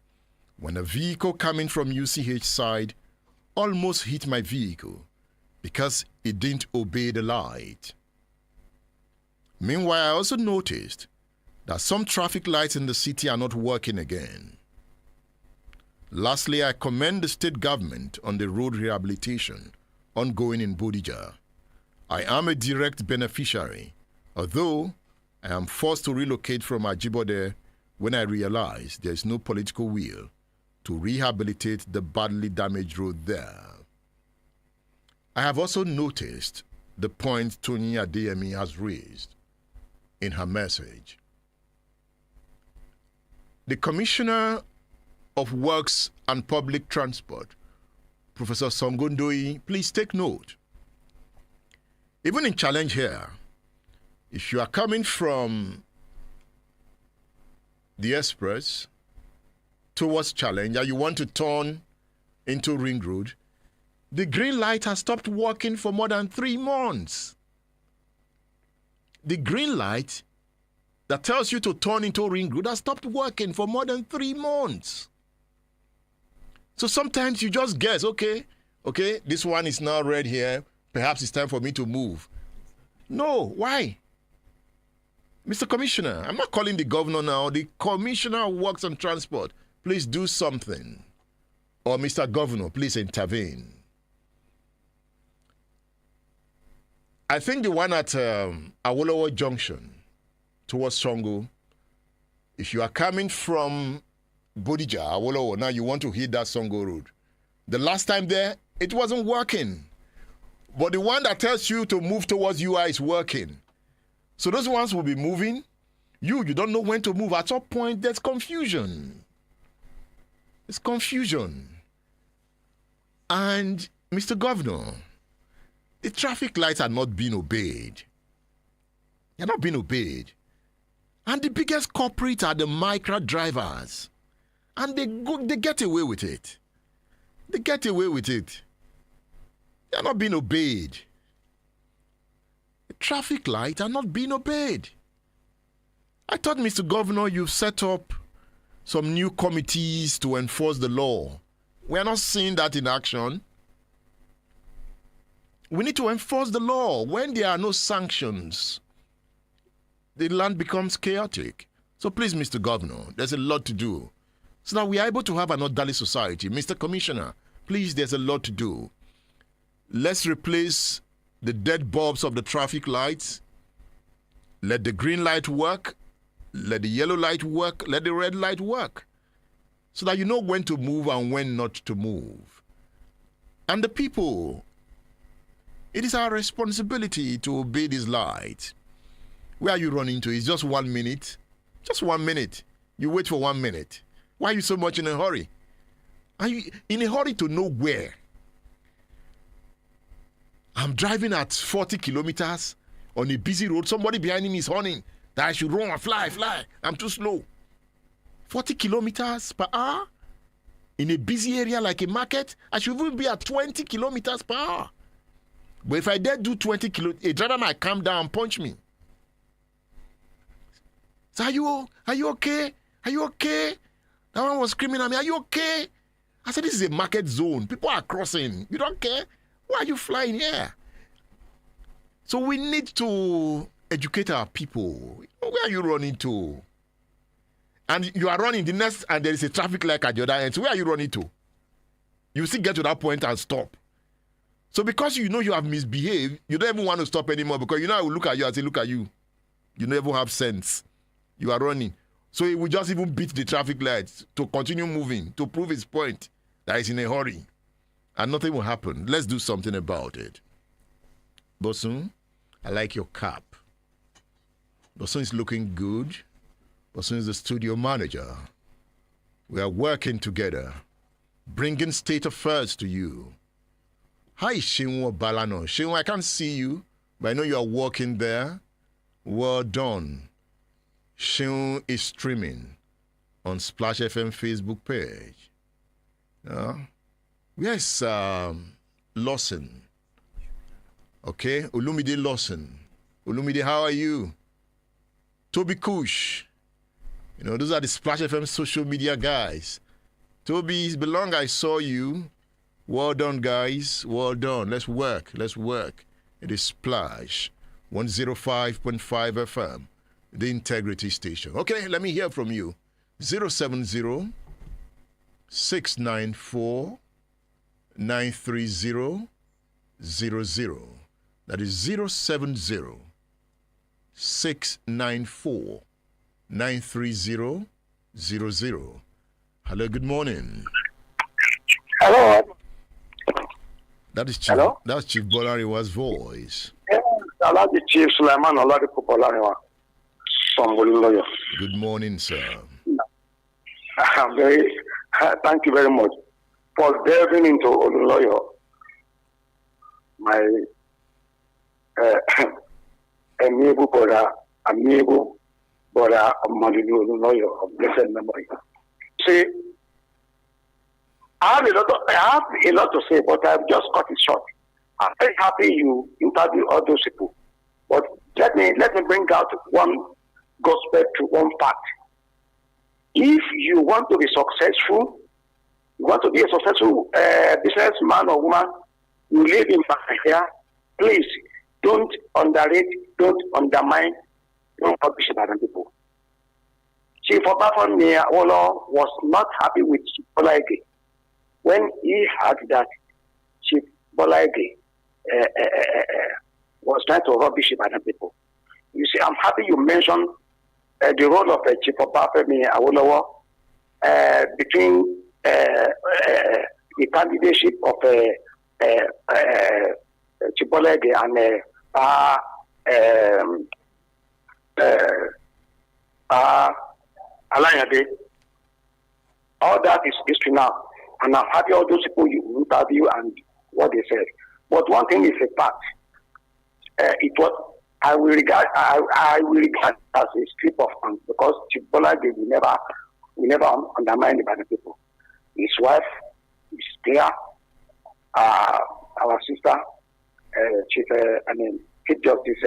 when a vehicle coming from UCH side almost hit my vehicle because it didn't obey the light. Meanwhile, I also noticed that some traffic lights in the city are not working again. Lastly, I commend the state government on the road rehabilitation ongoing in Bodija. I am a direct beneficiary, although I am forced to relocate from Ajibode when I realize there is no political will to rehabilitate the badly damaged road there. I have also noticed the point Tony Adeyemi has raised in her message. The Commissioner of Works and Public Transport, Professor Songondoi, please take note. Even in Challenge here, if you are coming from the Express towards Challenge and you want to turn into Ring Road, the green light has stopped working for more than 3 months. The green light that tells you to turn into Ring Road has stopped working for more than 3 months. So sometimes you just guess, okay, this one is now red here. Perhaps it's time for me to move. No, why? Mr. Commissioner, I'm not calling the governor now. The Commissioner of Works and Transport, please do something. Or Mr. Governor, please intervene. I think the one at Awolowo Junction towards Songo, if you are coming from Bodija, Awolowo, now you want to hit that Songo Road. The last time there, it wasn't working. But the one that tells you to move towards UI is working. So those ones will be moving. You don't know when to move. At some point, there's confusion. It's confusion. And, Mr. Governor, the traffic lights are not being obeyed. They're not being obeyed. And the biggest culprits are the micro drivers. And they get away with it. They get away with it. They're not being obeyed. The traffic lights are not being obeyed. I thought, Mr. Governor, you've set up some new committees to enforce the law. We're not seeing that in action. We need to enforce the law. When there are no sanctions, the land becomes chaotic. So please, Mr. Governor, there's a lot to do. So that we are able to have an orderly society. Mr. Commissioner, please, there's a lot to do. Let's replace the dead bulbs of the traffic lights. Let the green light work. Let the yellow light work. Let the red light work. So that you know when to move and when not to move. And the people, it is our responsibility to obey these lights. Where are you running to? It's just 1 minute. Just 1 minute. You wait for 1 minute. Why are you so much in a hurry? Are you in a hurry to know where? I'm driving at 40 kilometers on a busy road. Somebody behind me is horning that I should run and fly. I'm too slow. 40 kilometers per hour? In a busy area like a market, I should even be at 20 kilometers per hour. But if I dare do 20 kilometers, a driver might come down and punch me. So are you okay? Are you okay? That one was screaming at me, are you okay? I said, this is a market zone. People are crossing. You don't care? Why are you flying here? So we need to educate our people. Where are you running to? And you are running the next, and there is a traffic light at the other end. So where are you running to? You still get to that point and stop. So because you know you have misbehaved, you don't even want to stop anymore because you know I will look at you and say, look at you. You don't even have sense. You are running. So he will just even beat the traffic lights to continue moving, to prove his point that he's in a hurry. And nothing will happen. Let's do something about it. Bosun, I like your cap. Bosun is looking good. Bosun is the studio manager. We are working together, bringing state affairs to you. Hi, Shinwo Balano. Shinwo, I can't see you, but I know you are working there. Well done. Shinwo is streaming on Splash FM Facebook page. Yes, Lawson. Okay, Olumide Lawson. Olumide, how are you? Toby Kush. You know, those are the Splash FM social media guys. Toby, it's been long I saw you. Well done, guys. Well done. Let's work. Let's work. It is Splash 105.5 FM, the integrity station. Okay, let me hear from you. 070 694 930 00. That is 070 694 930 00. Hello, good morning. Hello. That is Chief. Hello? That's Chief Bolariwa's voice. I like the Chief Suleiman. I like the Bolariwa from Olunloyo. Good morning, sir. Thank you very much for delving into Olunloyo. My amiable brother Olunloyo of blessed memory. See, I have a lot to say, but I've just cut it short. I'm very happy you interview all those people. But let me bring out one gospel to one fact. If you want to be successful, you want to be a successful businessman or woman, you live in Bahia, please don't underrate, don't undermine, don't publish about people. Chief Obafemi Awolowo was not happy with Bola Ige when he heard that Chief Bola Ige was trying to rubbish about people. You see, I'm happy you mentioned the role of Chief Obafemi Awolowo between the candidacy of Chief Bola Ige and Alayade. All that is history now. And I'm happy all those people you interview and what they said. But one thing is a fact. I will regard as a slip of tongue because Chief Bola Ige will never undermine the other people. His wife is clear. Our sister, Chief Justice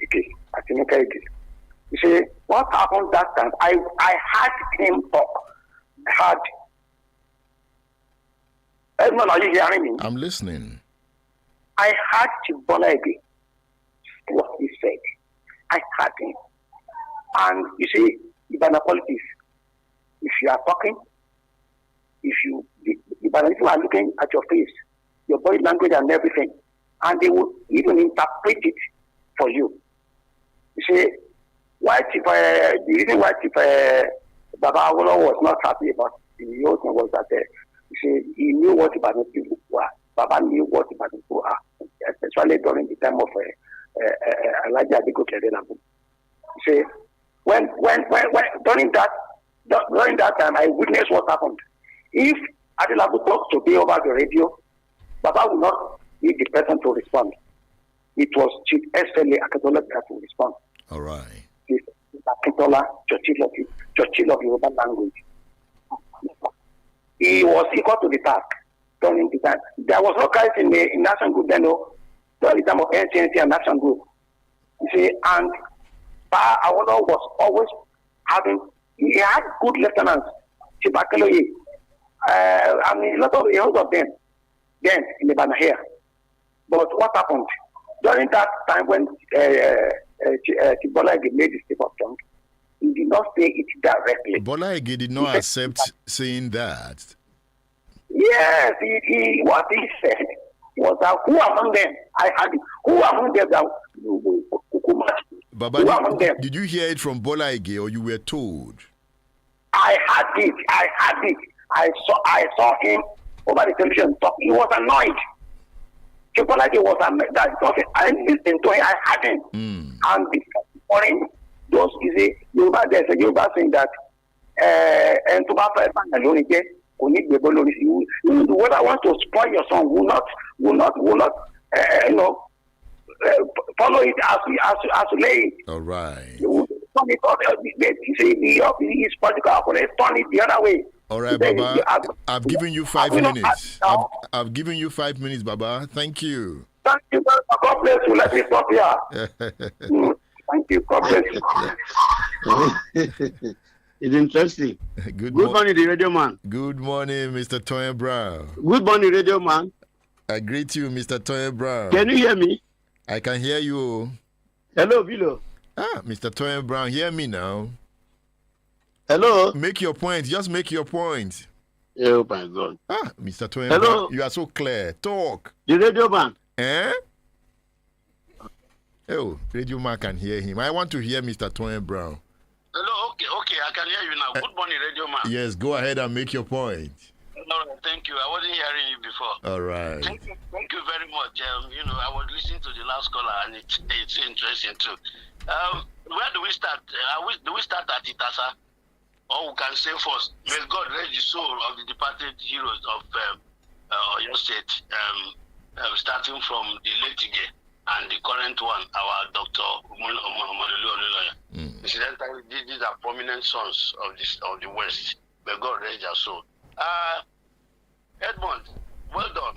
Ige. You see, what happened that time? I had him talk. Edmond, are you hearing me? I'm listening. I had Chief Bola Ige. What he said. I had him. And you see, Ibana politics, if you are talking, Ibana people are looking at your face, your body language and everything, and they will even interpret it for you. You see, the reason why Chief Baba Awolowo was not happy about the whole thing was that you see, he knew what Ibadan people were. Baba knew what Ibadan people are, especially during the time of Elijah Adiko Kedelabu. You see, when during that time, I witnessed what happened. If Adelabu talks today over the radio, Baba will not be the person to respond. It was Chief S.L.A. Akatola that will respond. All right. Akitola, Churchill of Yoruba language. He was equal to the task during the time. There was no crisis in Action Group then, during the time of NCNC and Action Group. You see, and Awolowo was always having, he had good lieutenants, Chibakeloye, I mean, a lot of them, then in the banner here. But what happened? During that time when Bola Ige made the slip of tongue, he did not say it directly. Bola Ige did not accept saying that. Yes, what he said was that who among them, who among them that Baba, did you hear it from Bola Ige or you were told? I had it. I saw him over the television talk. He was annoyed. Bola Ige was annoyed. I listened to him. I had him. And for him, those is a Yoruba. There's a Yoruba saying that and to whoever wants to spoil your song will not follow it as lay. All right. His political opponents turn it the other way. All right, Baba. I've given you 5 minutes. I've given you 5 minutes, Baba. Thank you. Thank you. God bless you. Let me stop here. Thank you. God bless you. It's interesting. Good morning, the radio man. Good morning, Mr. Toyin Brown. Good morning, radio man. I greet you, Mr. Toyin Brown. Can you hear me? I can hear you. Hello, Vilo. Mr. Toyin Brown, hear me now. Hello. Make your point. Just make your point. Oh, my God. Mr. Toyin Brown, you are so clear. Talk. The radio man. Oh, radio man can hear him. I want to hear Mr. Toyin Brown. Hello, okay, I can hear you now. Good morning, radio man. Yes, go ahead and make your point. No, thank you. I wasn't hearing you before. All right. Thank you very much. I was listening to the last caller, and it's interesting too. Where do we start? Do we start at Itasa? Or we can say first, may God rest the soul of the departed heroes of your state, starting from the late Ige and the current one, our Dr. Olunloyo. Incidentally, these are prominent sons of the West. May God rest their soul. Edmund, well done.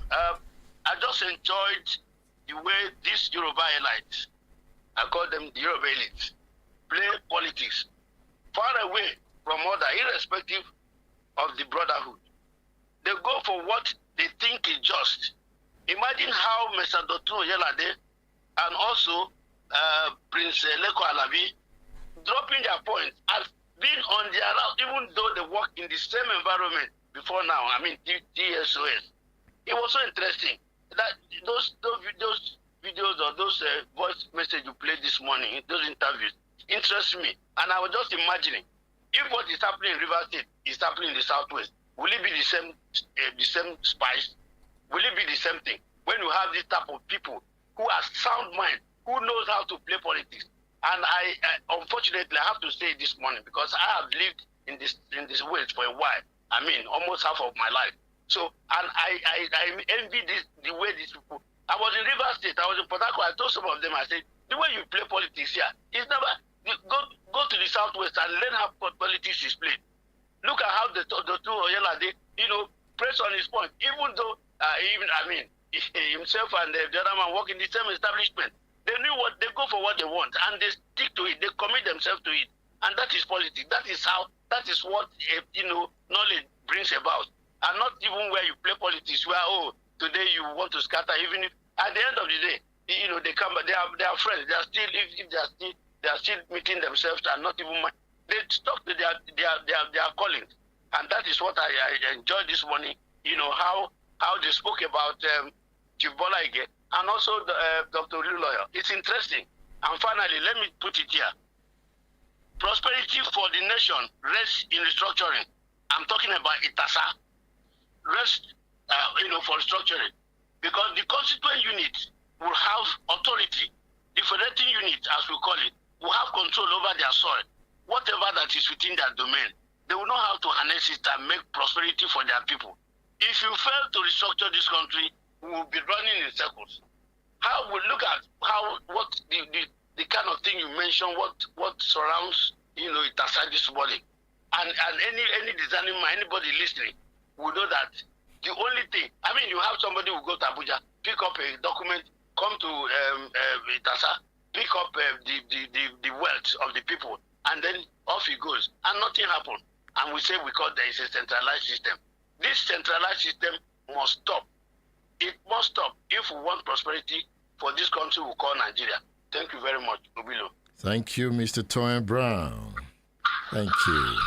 I just enjoyed the way these Yoruba elites, I call them the Yoruba elites, play politics far away from order, irrespective of the brotherhood. They go for what they think is just. Imagine how Mr. Dr. Oyelade and also Prince Afolabi dropping their points as being on their route, even though they work in the same environment before now. I mean, DSOS. It was so interesting that those videos or those voice messages you played this morning, those interviews, interest me. And I was just imagining if what is happening in River State is happening in the Southwest, will it be the same spice? Will it be the same thing when you have this type of people who are sound mind, who knows how to play politics? And I unfortunately, I have to say this morning because I have lived in this world for a while. I mean, almost half of my life. So, and I envy the way these people. I was in River State. I was in Port Harcourt. I told some of them. I said, the way you play politics here, it's never go to the Southwest and learn how politics is played. Look at how the two Oyelade, press on his point. Even though himself and the other man work in the same establishment. They knew they go for what they want and they stick to it. They commit themselves to it. And that is politics. That is what, knowledge brings about. And not even where you play politics, where, today you want to scatter, even if, at the end of the day, they come, but they are friends. They are still, if they are still meeting themselves and not even, they stuck to their callings. And that is what I enjoyed this morning, how they spoke about Chief Bola Ige and also Dr. Olunloyo. It's interesting. And finally, let me put it here. Prosperity for the nation rests in restructuring. I'm talking about Itasa. Rest, for restructuring. Because the constituent unit will have authority. The federating unit, as we call it, will have control over their soil. Whatever that is within their domain, they will know how to harness it and make prosperity for their people. If you fail to restructure this country, we will be running in circles. How we look at what the kind of thing you mentioned, what surrounds Itasa this morning, and any discerning mind, anybody listening will know that the only thing. You have somebody who go to Abuja, pick up a document, come to Itasa, pick up the wealth of the people, and then off he goes, and nothing happened. And we say because there is a centralized system. This centralized system must stop. It must stop if we want prosperity for this country we call Nigeria. Thank you very much, Obilo. Thank you, Mr. Toyin Brown. Thank you.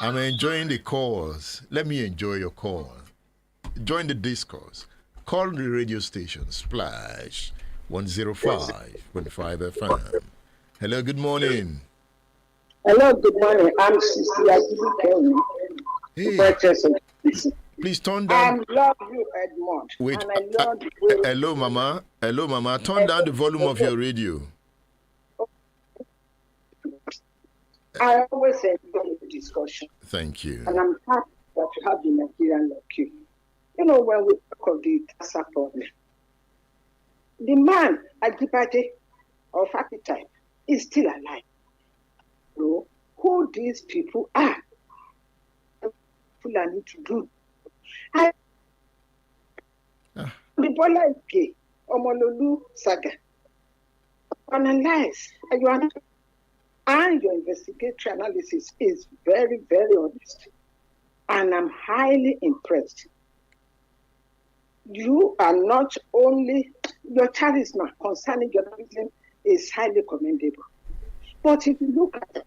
I'm enjoying the calls. Let me enjoy your call. Join the discourse. Call the radio station, Splash 105.5 FM. Hello, good morning. Hello, good morning. I'm Cecilia Kelly. Hey. Please turn down. I love you, Edmond. Wait. And I love hello, Mama. Hello, Mama. Turn down the volume of your radio. I always enjoy the discussion. Thank you. And I'm happy that you have the Nigerian like you. You know, when we talk of the Itasa problem, the man, Ajibade of Archetype, is still alive. You know who these people are. People I need to do. The Bola is gay. Omololu saga. Analyze. And your investigatory analysis is very, very honest. And I'm highly impressed. You are not only, your charisma concerning journalism is highly commendable. But if you look at it,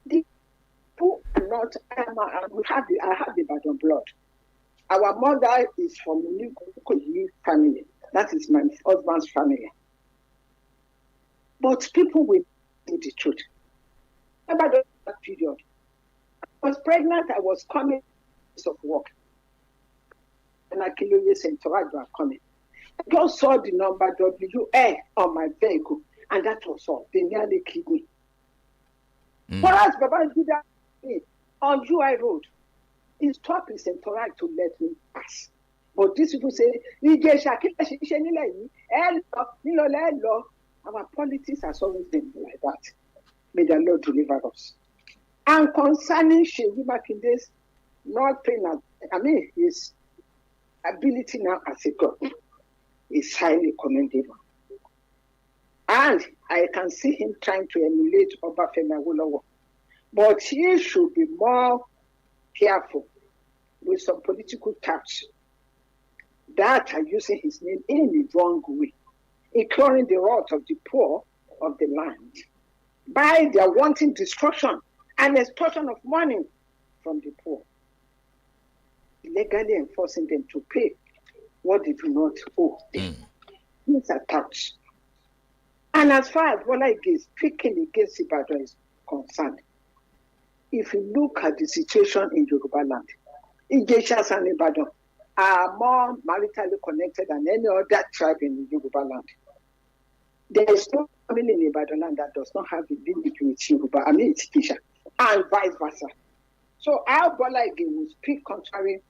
the people are not, I have the Badon blood. Our mother is from the Nukoyi family. That is my husband's family. But people will know the truth. About that period, I was pregnant, I was coming of work. And I kill you are coming. I just saw the number WA on my vehicle, and that was all. They nearly killed me. Whereas Baba did that on UI Road, he stopped his entourage to let me pass. But these people say, our politics has always been like that. May the Lord deliver us. And concerning Sheyi Makinde's not paying, his ability now as a God is highly commendable. And I can see him trying to emulate Obafemi Awolowo. But he should be more careful with some political touch that are using his name in the wrong way, incurring the wrath of the poor of the land by their wanting destruction and extortion of money from the poor, legally enforcing them to pay what they do not owe. These are touch. And as far as Bola is speaking against Ibadan is concerned, if you look at the situation in Yoruba land, Ijeshas and Ibadan are more maritally connected than any other tribe in Yoruba land. There is no family in Ibadan land that does not have a link with Yoruba, it's Ijesha, and vice versa. So our Bola will speak contrary,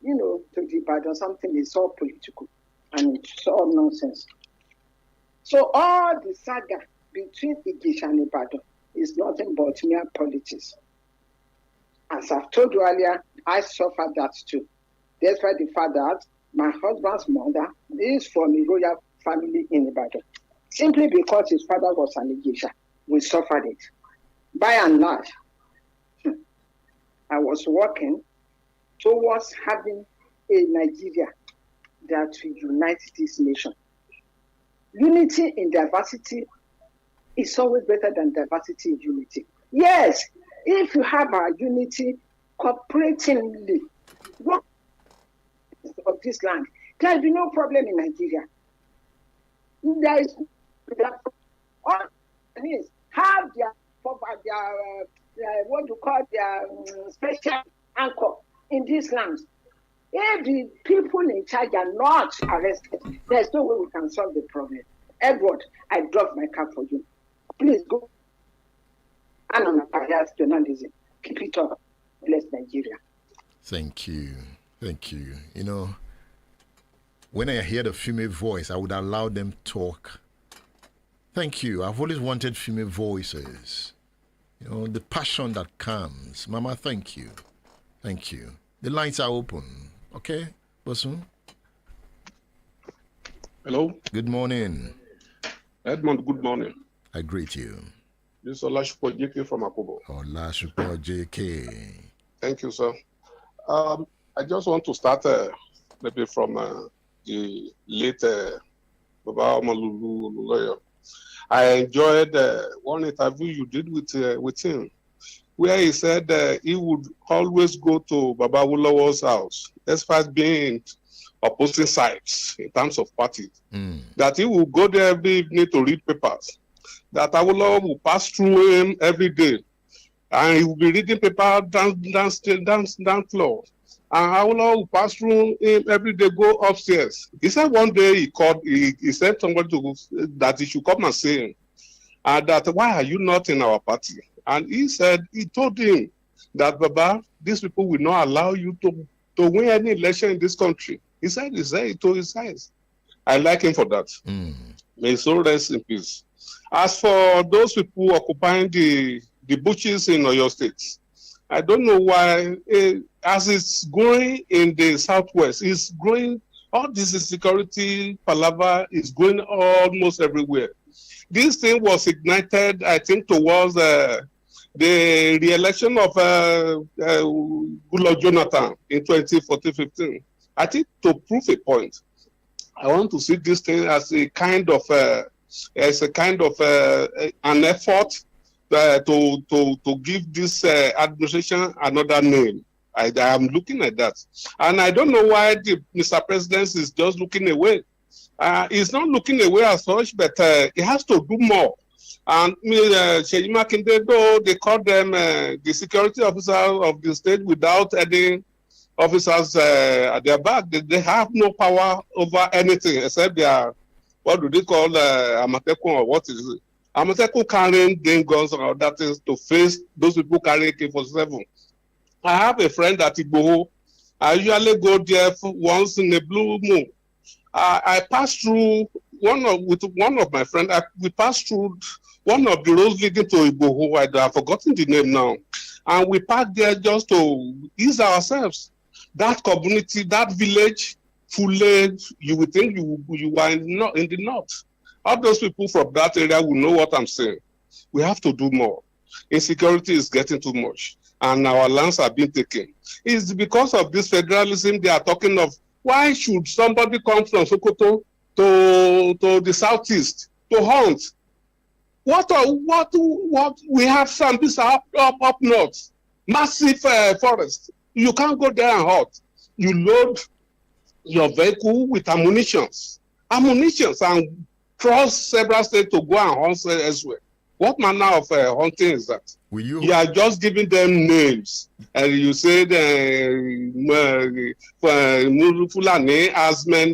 to the Ibadan, something is all political and it's all nonsense. So all the saga between Ijesha and Ibadan is nothing but mere politics. As I've told you earlier, I suffered that too. That's why the fact that my husband's mother is from a royal family in Ibadan. Simply because his father was an Ijesha, we suffered it. By and large, I was working towards having a Nigeria that will unite this nation. Unity in diversity is always better than diversity in unity. Yes, if you have a unity cooperatively of this land, there will be no problem in Nigeria. There is all is have their what you call their special anchor in these lands. If the people in charge are not arrested, there's no way we can solve the problem. Edward, I drove my car for you. Please go. And on bias journalism. Keep it up. Bless Nigeria. Thank you. Thank you. When I hear the female voice, I would allow them talk. Thank you. I've always wanted female voices. The passion that comes. Mama, thank you. Thank you. The lines are open. Okay, Bosun? Hello. Good morning. Edmond, good morning. I greet you. This is Olasupo JK from Akobo. Olasupo JK. Thank you, sir. I just want to start maybe from the late Baba Olunloyo. I enjoyed one interview you did with him, where he said he would always go to Baba Olunloyo's house, despite being opposing sides in terms of party. That he will go there every evening to read papers. That Awolowo will pass through him every day, and he will be reading paper down floor. And Awolowo will pass through him every day, go upstairs. He said one day he sent somebody that he should come and see him, and that why are you not in our party? And he told him that Baba, these people will not allow you to win any election in this country. He said it to his eyes. I like him for that. May his soul rest in peace. As for those people occupying the bushs in Oyo State, I don't know why, as it's growing in the southwest, it's growing, all this insecurity palaver is going almost everywhere. This thing was ignited, I think, towards the re-election of Goodluck Jonathan in 2014-15. I think to prove a point, I want to see this thing as a kind of an effort to give this administration another name. I am looking at that, and I don't know why Mr. President is just looking away. He's not looking away as such, but he has to do more. And Seyi Makinde, though they call them the security officers of the state without any officers at their back, they have no power over anything except their, what do they call, Amotekun, or what is it? Amotekun carrying guns or that is to face those people carrying AK-47. I have a friend at Igboho. I usually go there once in a blue moon. I passed through with one of my friends. We passed through one of the roads leading to Igboho. I have forgotten the name now. And we parked there just to ease ourselves. That community, that village, fully, you would think you are in the north. All those people from that area will know what I'm saying. We have to do more. Insecurity is getting too much, and our lands are being taken. It's because of this federalism they are talking of. Why should somebody come from Sokoto to the southeast to hunt? What we have Sambisa up north, massive forest. You can't go there and hunt. You load your vehicle with ammunitions, and cross several states to go and hunt elsewhere. What manner of hunting is that? You are just giving them names, and you say Fulani, Asmen,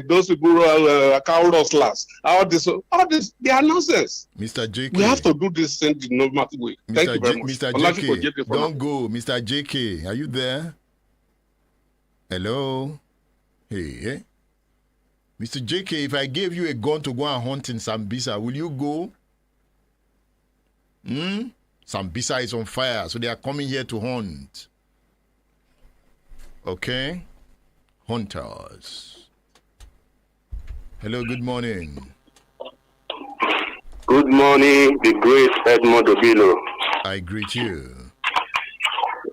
those people are cow rustlers. All this, they are nonsense. Mr. JK, we have to do this in the normal way. Thank you very much. Mr. JK, don't go. Mr. JK, are you there? Hello? Hey. Mr. JK, if I gave you a gun to go and hunt in Sambisa, will you go? Sambisa is on fire, so they are coming here to hunt. Okay? Hunters. Hello, good morning. Good morning, the great Edmond Obilo. I greet you.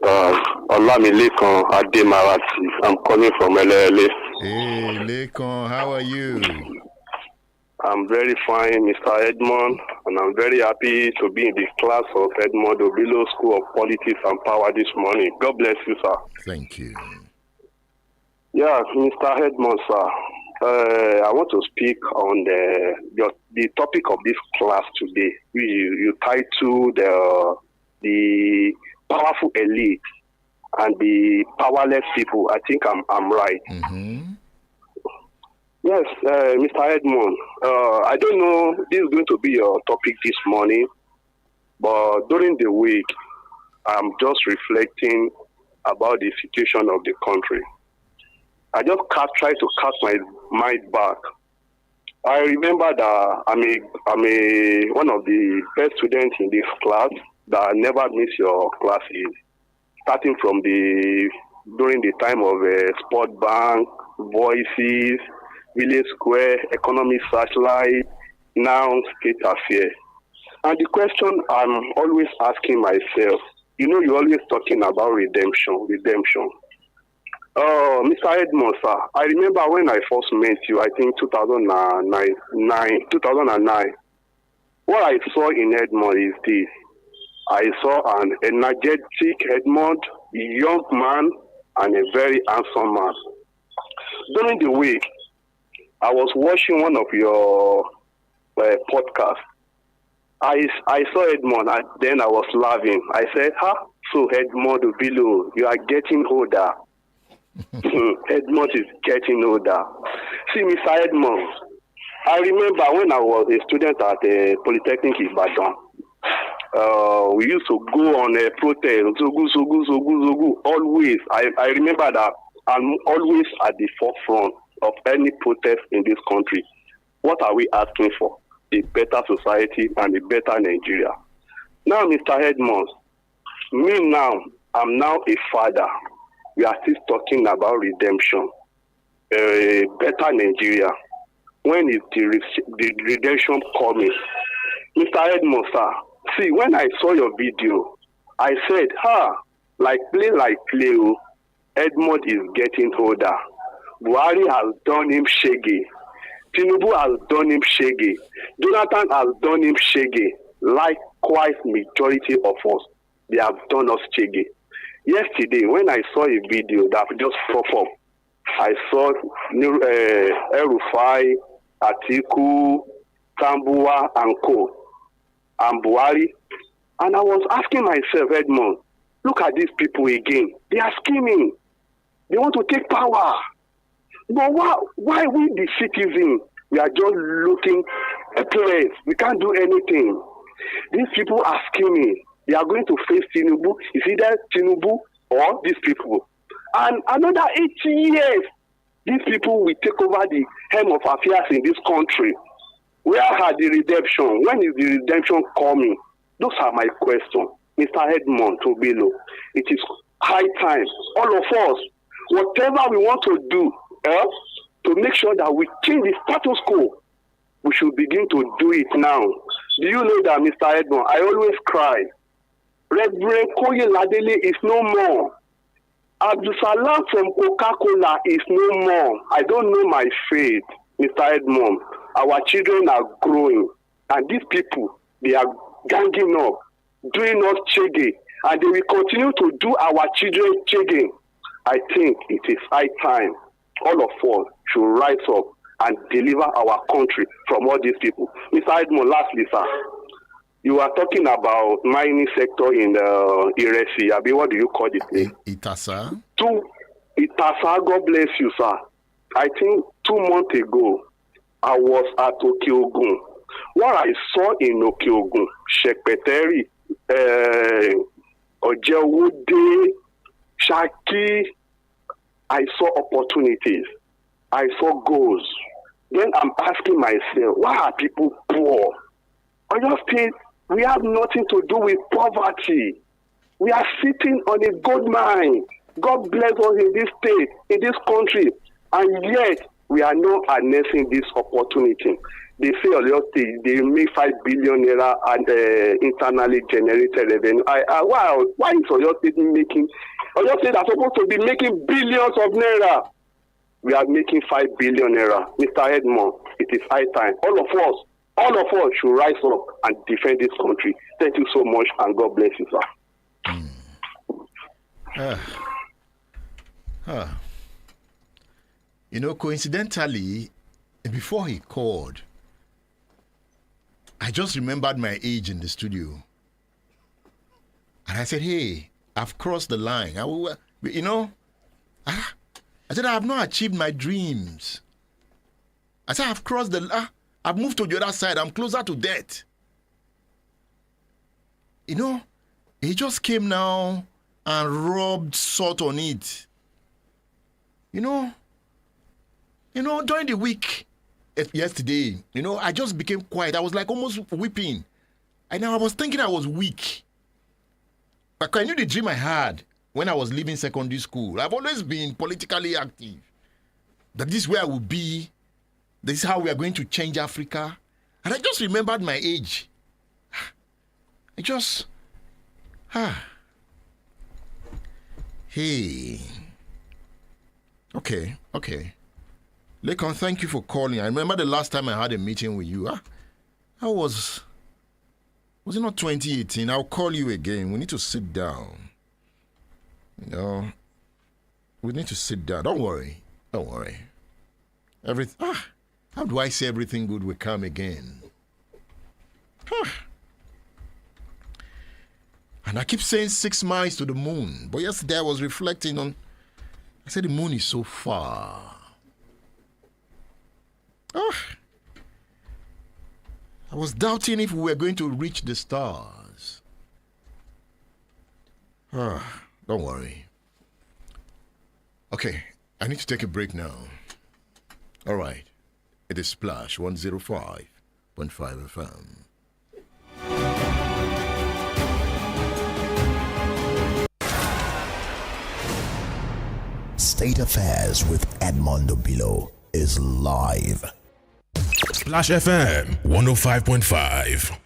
Olamilekan Ademarati. I'm calling from LLA. Hey, Lekon, how are you? I'm very fine, Mr. Edmond, and I'm very happy to be in the class of Edmond Obilo School of Politics and Power this morning. God bless you, sir. Thank you. Yeah, Mr. Edmond, sir. I want to speak on the topic of this class today. You titled the powerful elite and the powerless people. I think I'm right. Mm-hmm. Yes, Mr. Edmond. I don't know, this is going to be your topic this morning, but during the week, I'm just reflecting about the situation of the country. I just try to cast my mind back. I remember that I'm one of the best students in this class that never miss your classes, starting from during the time of Sport Bank, Voices, Village Square, Economic Searchlight, now state affair. And the question I'm always asking myself, you're always talking about redemption. Mr. Edmond, sir, I remember when I first met you, I think 2009. What I saw in Edmond is this. I saw an energetic Edmond, a young man, and a very handsome man. During the week, I was watching one of your podcasts. I saw Edmond, and then I was laughing. I said, so Edmond Obilo, you are getting older. Edmond is getting older. See, Mr. Edmond, I remember when I was a student at the Polytechnic in Ibadan, we used to go on a protest, Zogu, always. I remember that I'm always at the forefront of any protest in this country. What are we asking for? A better society and a better Nigeria. Now, Mr. Edmond, I'm now a father. We are still talking about redemption, a better Nigeria. When is the redemption coming? Mr. Edmond, sir, see, when I saw your video, I said, like play, Edmond is getting older. Buhari has done him shaggy. Tinubu has done him shaggy. Jonathan has done him shaggy. Likewise, majority of us, they have done us shaggy. Yesterday, when I saw a video that just popped up, I saw El-Rufai, Atiku, Tambuwa, and Co. and Buhari. And I was asking myself, Edmond, look at these people again. They are scheming. They want to take power. But why we, the citizens, we are just looking helpless. We can't do anything. These people are scheming. They are going to face Tinubu. Is either Tinubu or these people. And another 80 years, these people will take over the helm of affairs in this country. Where are the redemption? When is the redemption coming? Those are my questions. Mr. Edmond Tobilo, it is high time. All of us, whatever we want to do, to make sure that we change the status quo, we should begin to do it now. Do you know that, Mr. Edmond, I always cry. Reverend Koye Ladele is no more. Abdul Salam from Coca-Cola is no more. I don't know my faith, Mr. Edmond. Our children are growing. And these people, they are ganging up, doing us chege. And they will continue to do our children chege. I think it is high time all of us should rise up and deliver our country from all these people. Mr. Edmond, lastly, sir, you are talking about mining sector in Iresi. Abi, what do you call it? Itasa. Itasa, God bless you, sir. I think 2 months ago, I was at Okeogun. What I saw in Okeogun, Shekpeteri, Ojewode, Shaki, I saw opportunities. I saw goals. Then I'm asking myself, why are people poor? I just think we have nothing to do with poverty. We are sitting on a gold mine. God bless us in this state, in this country, and yet we are not harnessing this opportunity. They say Olunloyo State, they make 5 billion naira and internally generated revenue. Why is Olunloyo State making? Olunloyo State are supposed to be making billions of naira. We are making 5 billion naira. Mr. Edmond, it is high time. All of us should rise up and defend this country. Thank you so much, and God bless you, sir. Coincidentally, before he called, I just remembered my age in the studio. And I said, hey, I've crossed the line. I said, I have not achieved my dreams. I said, I've crossed I've moved to the other side. I'm closer to death. He just came now and rubbed salt on it. During the week, yesterday, I just became quiet. I was like almost weeping. And I was thinking I was weak. But I knew the dream I had when I was leaving secondary school. I've always been politically active. That this is where I will be. This is how we are going to change Africa. And I just remembered my age. I just, hey. Okay. Lekon, thank you for calling. I remember the last time I had a meeting with you. I was it not 2018? I'll call you again. We need to sit down. You know, we need to sit down. Don't worry. How do I say everything good will come again? And I keep saying 6 miles to the moon. But yesterday I was reflecting on, I said the moon is so far. I was doubting if we were going to reach the stars. Don't worry. Okay, I need to take a break now. All right. It is Splash 105.5 FM. State Affairs with Edmondo Bilo is live. Splash FM 105.5.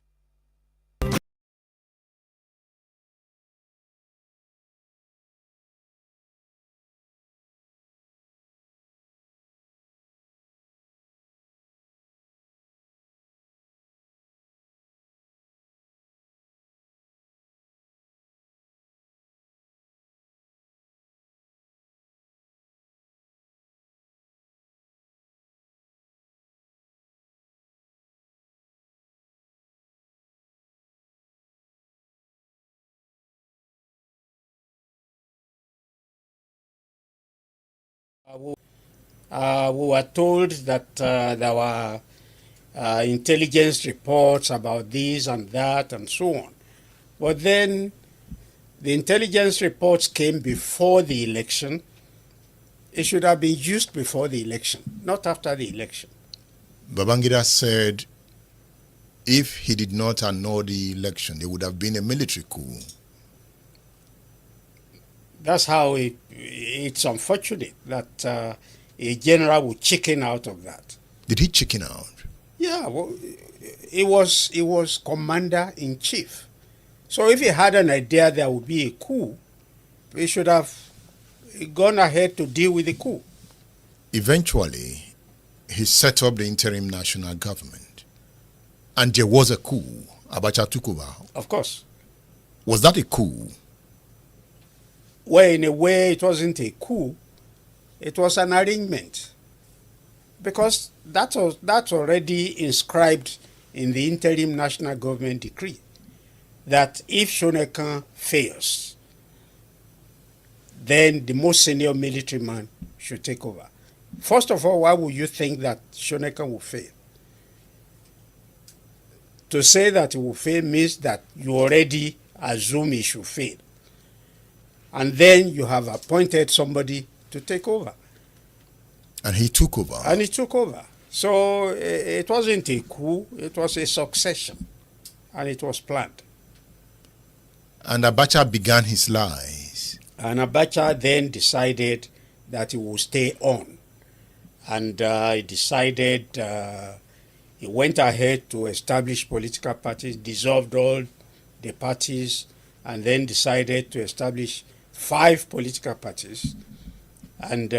We were told that there were intelligence reports about this and that and so on. But then the intelligence reports came before the election. It should have been used before the election, not after the election. Babangida said if he did not annul the election, there would have been a military coup. That's how it's unfortunate that a general would chicken out of that. Did he chicken out? Yeah, well, he was commander-in-chief. So if he had an idea there would be a coup, he should have gone ahead to deal with the coup. Eventually, he set up the interim national government. And there was a coup. Abacha took over. Of course. Was that a coup? Well, in a way, it wasn't a coup. It was an arrangement. Because that's already inscribed in the interim national government decree, that if Shonekan fails, then the most senior military man should take over. First of all, why would you think that Shonekan will fail? To say that he will fail means that you already assume he should fail. And then you have appointed somebody to take over. And he took over. So it wasn't a coup, it was a succession. And it was planned. And Abacha began his lies. And Abacha then decided that he would stay on. And he decided, he went ahead to establish political parties, dissolved all the parties, and then decided to establish 5 political parties. And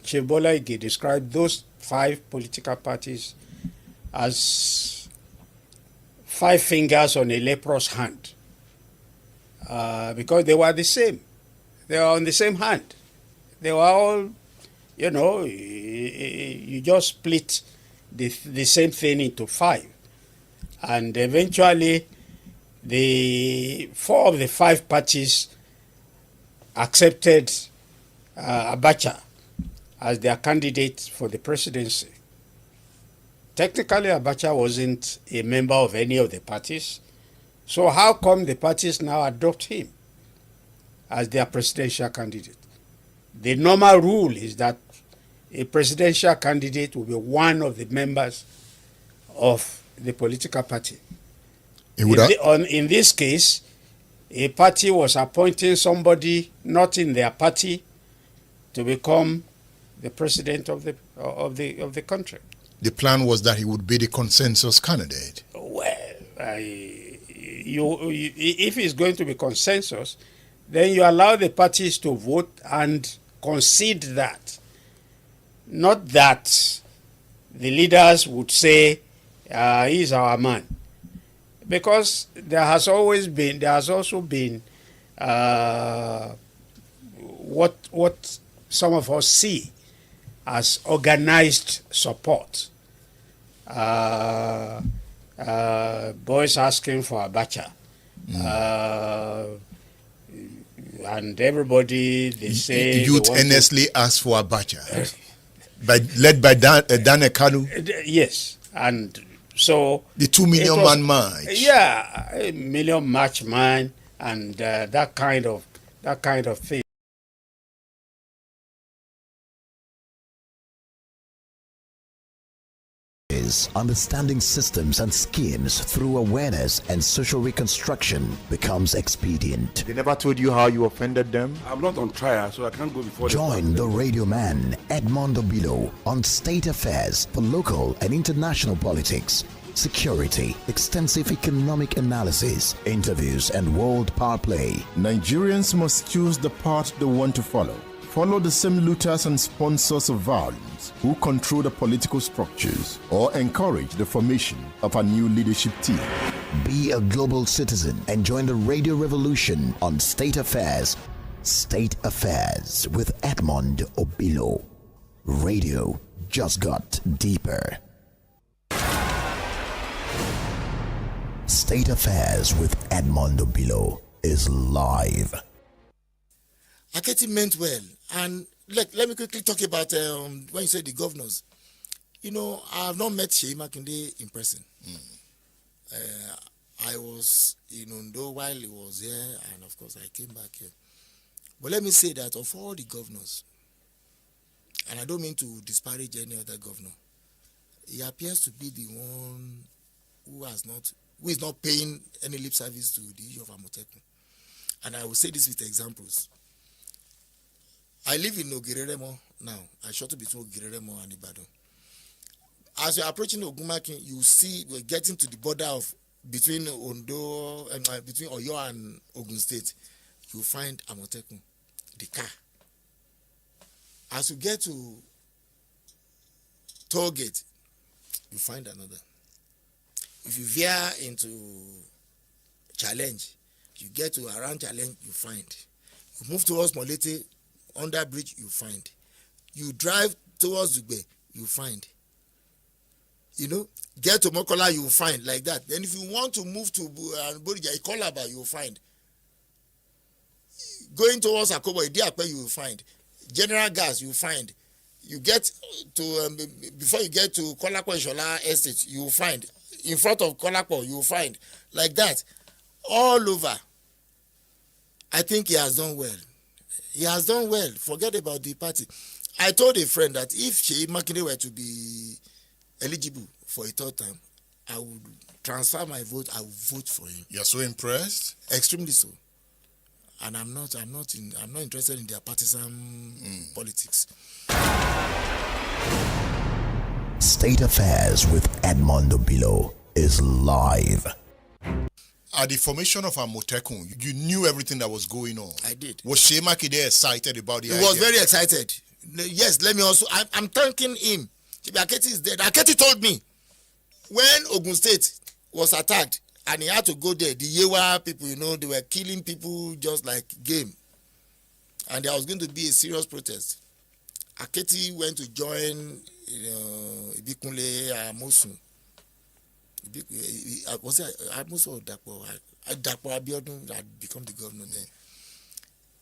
Chief Bola Ige described those 5 political parties as 5 fingers on a leprous hand. Because they were the same. They were on the same hand. They were all, you just split the same thing into 5. And eventually, the 4 of the 5 parties accepted Abacha as their candidate for the presidency. Technically, Abacha wasn't a member of any of the parties. So how come the parties now adopt him as their presidential candidate? The normal rule is that a presidential candidate will be one of the members of the political party. In this case, a party was appointing somebody not in their party to become the president of the country. The plan was that he would be the consensus candidate. Well, if it's going to be consensus, then you allow the parties to vote and concede that. Not that the leaders would say, he's our man. Because there has also been what some of us see as organized support. Boys asking for Abacha. And everybody, they say... Youth earnestly asked for Abacha. Led by Dan Ekanu. Yes. And so... The 2 million man march. Yeah, a million march man and that kind of thing. Understanding systems and schemes through awareness and social reconstruction becomes expedient. They never told you how you offended them? I'm not on trial, so I can't go before Join the radio man Edmondo Bilo on State Affairs for local and international politics, security, extensive economic analysis, interviews, and world power play. Nigerians must choose the path they want to follow. Follow the same looters and sponsors of violence who control the political structures or encourage the formation of a new leadership team. Be a global citizen and join the radio revolution on State Affairs. State Affairs with Edmond Obilo. Radio just got deeper. State Affairs with Edmond Obilo is live. Aketi meant well, and let me quickly talk about when you say the governors. You know, I have not met Seyi Makinde in person. I was in Ondo while he was here, and of course I came back here. But let me say that of all the governors, and I don't mean to disparage any other governor, he appears to be the one who is not paying any lip service to the issue of Amotekun. And I will say this with examples. I live in Ogireremo now. I shuttle between Ogireremo and Ibadan. As you're approaching Ogumakin, you see we're getting to the border of between Ondo and between Oyo and Ogun State. You find Amotekun, the car. As you get to toll gate, you find another. If you veer into Challenge, you get to around Challenge, you find. You move towards Molete, under bridge, you find. You drive towards Dugbe, you find. You know, get to Mokola, you find, like that. Then if you want to move to Bodija, Ikolaba, you find. Going towards Akobo, Idiakwe, you find. General Gas, you find. You get to, before you get to Kolakwa Ishola Estate, you find. In front of Kolakwa, you find. Like that. All over. I think he has done well. He has done well. Forget about the party. I told a friend that if Seyi Makinde were to be eligible for a third time, I would transfer my vote. I would vote for him. You're so impressed? Extremely so. And I'm not interested in their partisan politics. State Affairs with Edmondo Bilo is live. At the formation of Amotekun, you knew everything that was going on. I did. Was Seyi Makinde excited about the idea? He was very excited. Yes, let me also... I'm thanking him. Aketi is dead. Aketi told me when Ogun State was attacked and he had to go there, the Yewa people, you know, they were killing people just like game. And there was going to be a serious protest. Aketi went to join Ibikunle Amosun. Was it Amosun or Dapo? Dapo Abiodun had become the governor then.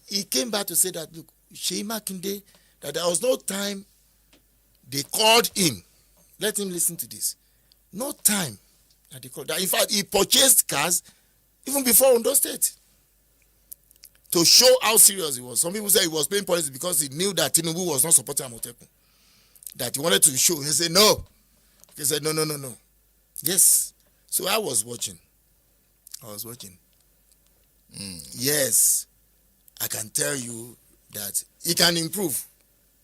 He came back to say that, look, Seyi Makinde, that there was no time they called him. Let him listen to this. No time that they called. That in fact, he purchased cars even before Ondo State to show how serious he was. Some people say he was playing politics because he knew that Tinubu was not supporting Amotekun. That he wanted to show. He said no. He said no. Yes. So I was watching. Yes. I can tell you that he can improve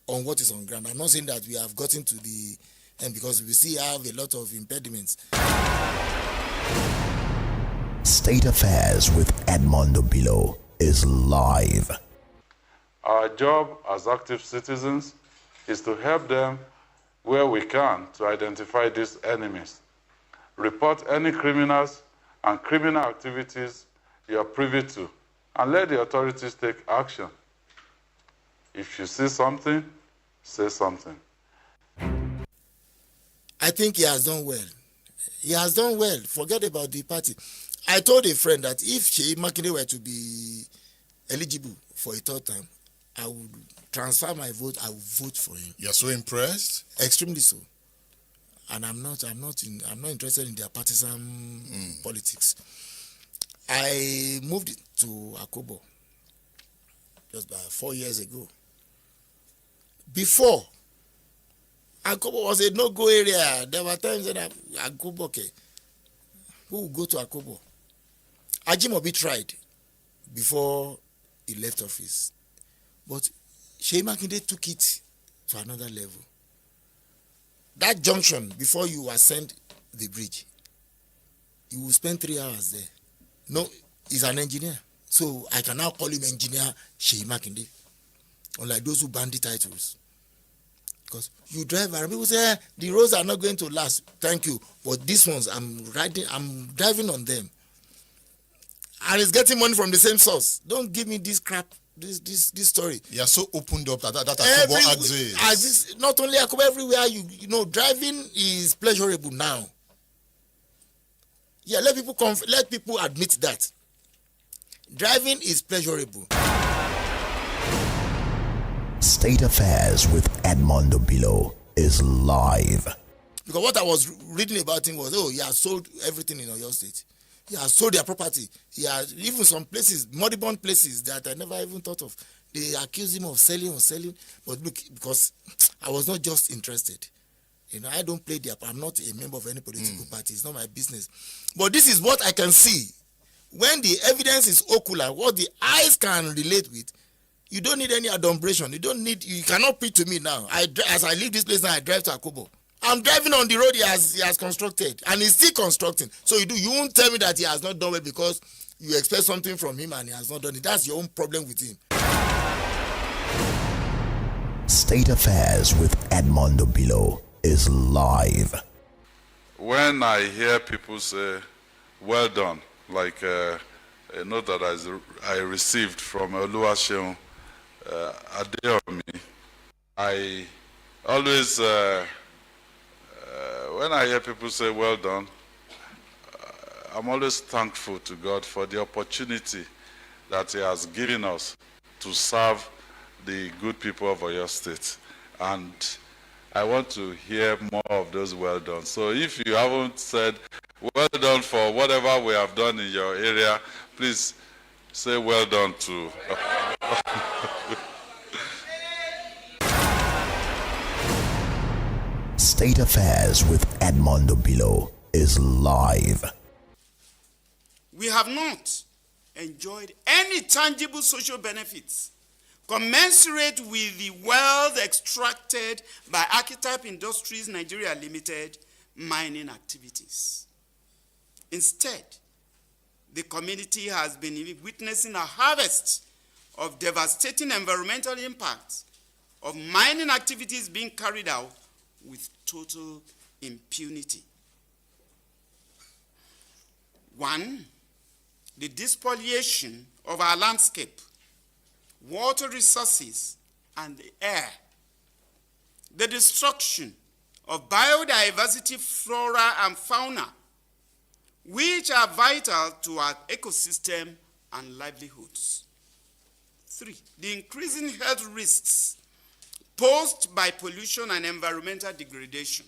on what is on ground. I'm not saying that we have gotten to the and because we still have a lot of impediments. State Affairs with Edmond Obilo is live. Our job as active citizens is to help them where we can to identify these enemies, report any criminals and criminal activities you are privy to, and let the authorities take action. If you see something, say something. I think he has done well. He has done well. Forget about the party. I told a friend that if Sheyi Makinde were to be eligible for a third term, I would transfer my vote. I would vote for him. You're so impressed? Extremely so. And I'm not interested in their partisan politics. I moved to Akobo just about 4 years ago. Before, Akobo was a no-go area. There were times that Akobo, okay, who would go to Akobo? Ajimobi tried before he left office. But Sheyi Makinde took it to another level. That junction, before you ascend the bridge, you will spend 3 hours there. No, he's an engineer. So I can now call him Engineer Sheyi Makinde. Unlike those who bandy titles. Because you drive around, people say, the roads are not going to last. Thank you. But these ones, I'm driving on them. And it's getting money from the same source. Don't give me this crap, this story. You are so opened up that Akobo exists. Not only Akobo, everywhere, you know, driving is pleasurable now. Yeah, let people admit that. Driving is pleasurable. State Affairs with Edmond Obilo is live. Because what I was reading about him was, he has sold everything in Oyo State. He has sold their property. He has even some places, moribund places that I never even thought of. They accuse him of selling. But look, because I was not just interested. You know, I don't play I'm not a member of any political party. It's not my business. But this is what I can see. When the evidence is ocular, what the eyes can relate with, you don't need any adumbration. You cannot preach to me now. As I leave this place now, I drive to Akobo. I'm driving on the road he has constructed, and he's still constructing. So you won't tell me that he has not done it because you expect something from him and he has not done it. That's your own problem with him. State Affairs with Edmond Obilo is live. When I hear people say, well done, like a note that I received from Oluwaseun Adeomi, I always, when I hear people say well done, I'm always thankful to God for the opportunity that He has given us to serve the good people of Oyo State. And I want to hear more of those well done. So if you haven't said well done for whatever we have done in your area, please say well done to. State Affairs with Edmond Obilo is live. We have not enjoyed any tangible social benefits commensurate with the wealth extracted by Archetype Industries Nigeria Limited mining activities. Instead, the community has been witnessing a harvest of devastating environmental impacts of mining activities being carried out with total impunity. 1, the despoliation of our landscape, water resources, and the air. The destruction of biodiversity, flora, and fauna, which are vital to our ecosystem and livelihoods. 3, the increasing health risks posed by pollution and environmental degradation.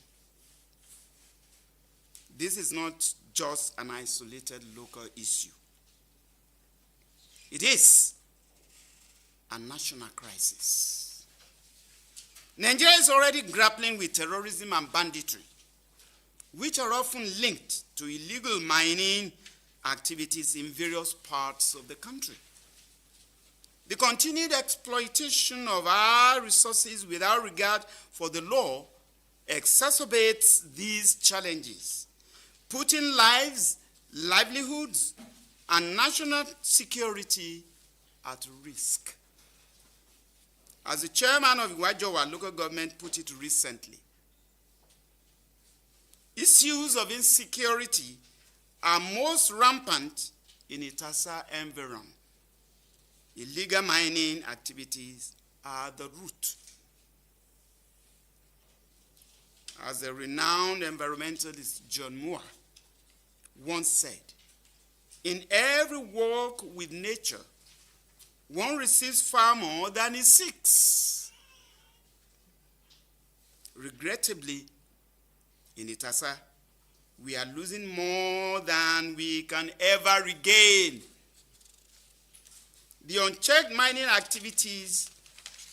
This is not just an isolated local issue. It is a national crisis. Nigeria is already grappling with terrorism and banditry, which are often linked to illegal mining activities in various parts of the country. The continued exploitation of our resources without regard for the law exacerbates these challenges, putting lives, livelihoods, and national security at risk. As the chairman of Iwajowa local government put it recently, issues of insecurity are most rampant in Itasa environment. Illegal mining activities are the root. As the renowned environmentalist John Moore once said, in every walk with nature, one receives far more than he seeks. Regrettably, in Itasa, we are losing more than we can ever regain. The unchecked mining activities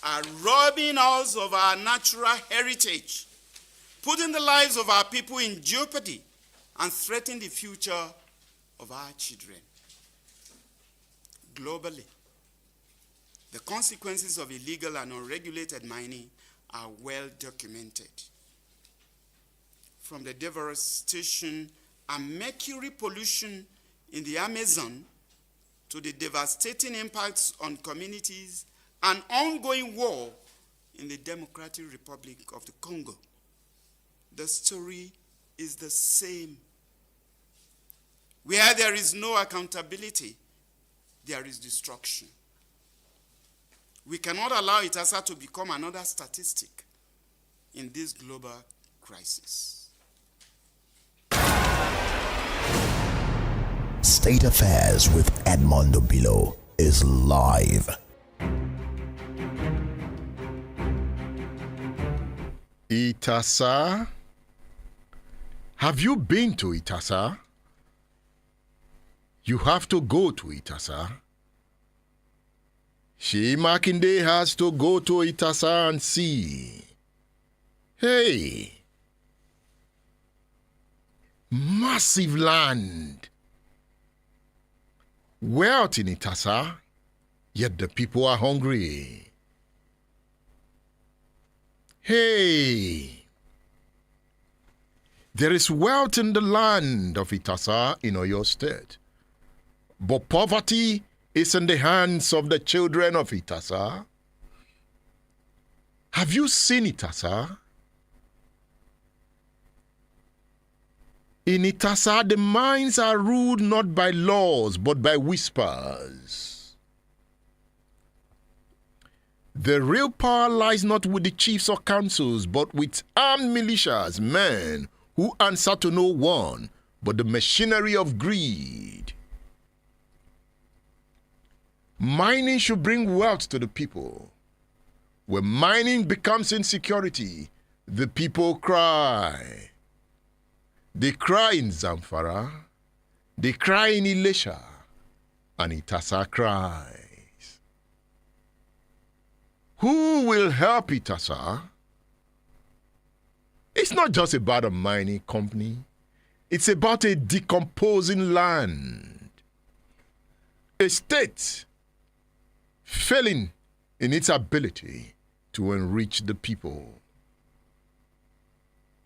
are robbing us of our natural heritage, putting the lives of our people in jeopardy, and threatening the future of our children. Globally, the consequences of illegal and unregulated mining are well documented. From the deforestation and mercury pollution in the Amazon to the devastating impacts on communities and ongoing war in the Democratic Republic of the Congo, the story is the same. Where there is no accountability, there is destruction. We cannot allow Itasa to become another statistic in this global crisis. State Affairs with Edmond Obilo is live. Itasa? Have you been to Itasa? You have to go to Itasa. She Makinde has to go to Itasa and see. Hey! Massive land. Wealth in Itasa, yet the people are hungry. Hey! There is wealth in the land of Itasa in Oyo State, but poverty is in the hands of the children of Itasa. Have you seen Itasa? In Itasa, the minds are ruled not by laws, but by whispers. The real power lies not with the chiefs or councils, but with armed militias, men who answer to no one, but the machinery of greed. Mining should bring wealth to the people. When mining becomes insecurity, the people cry. They cry in Zamfara, they cry in Ilesha, and Itasa cries. Who will help Itasa? It's not just about a mining company. It's about a decomposing land. A state failing in its ability to enrich the people.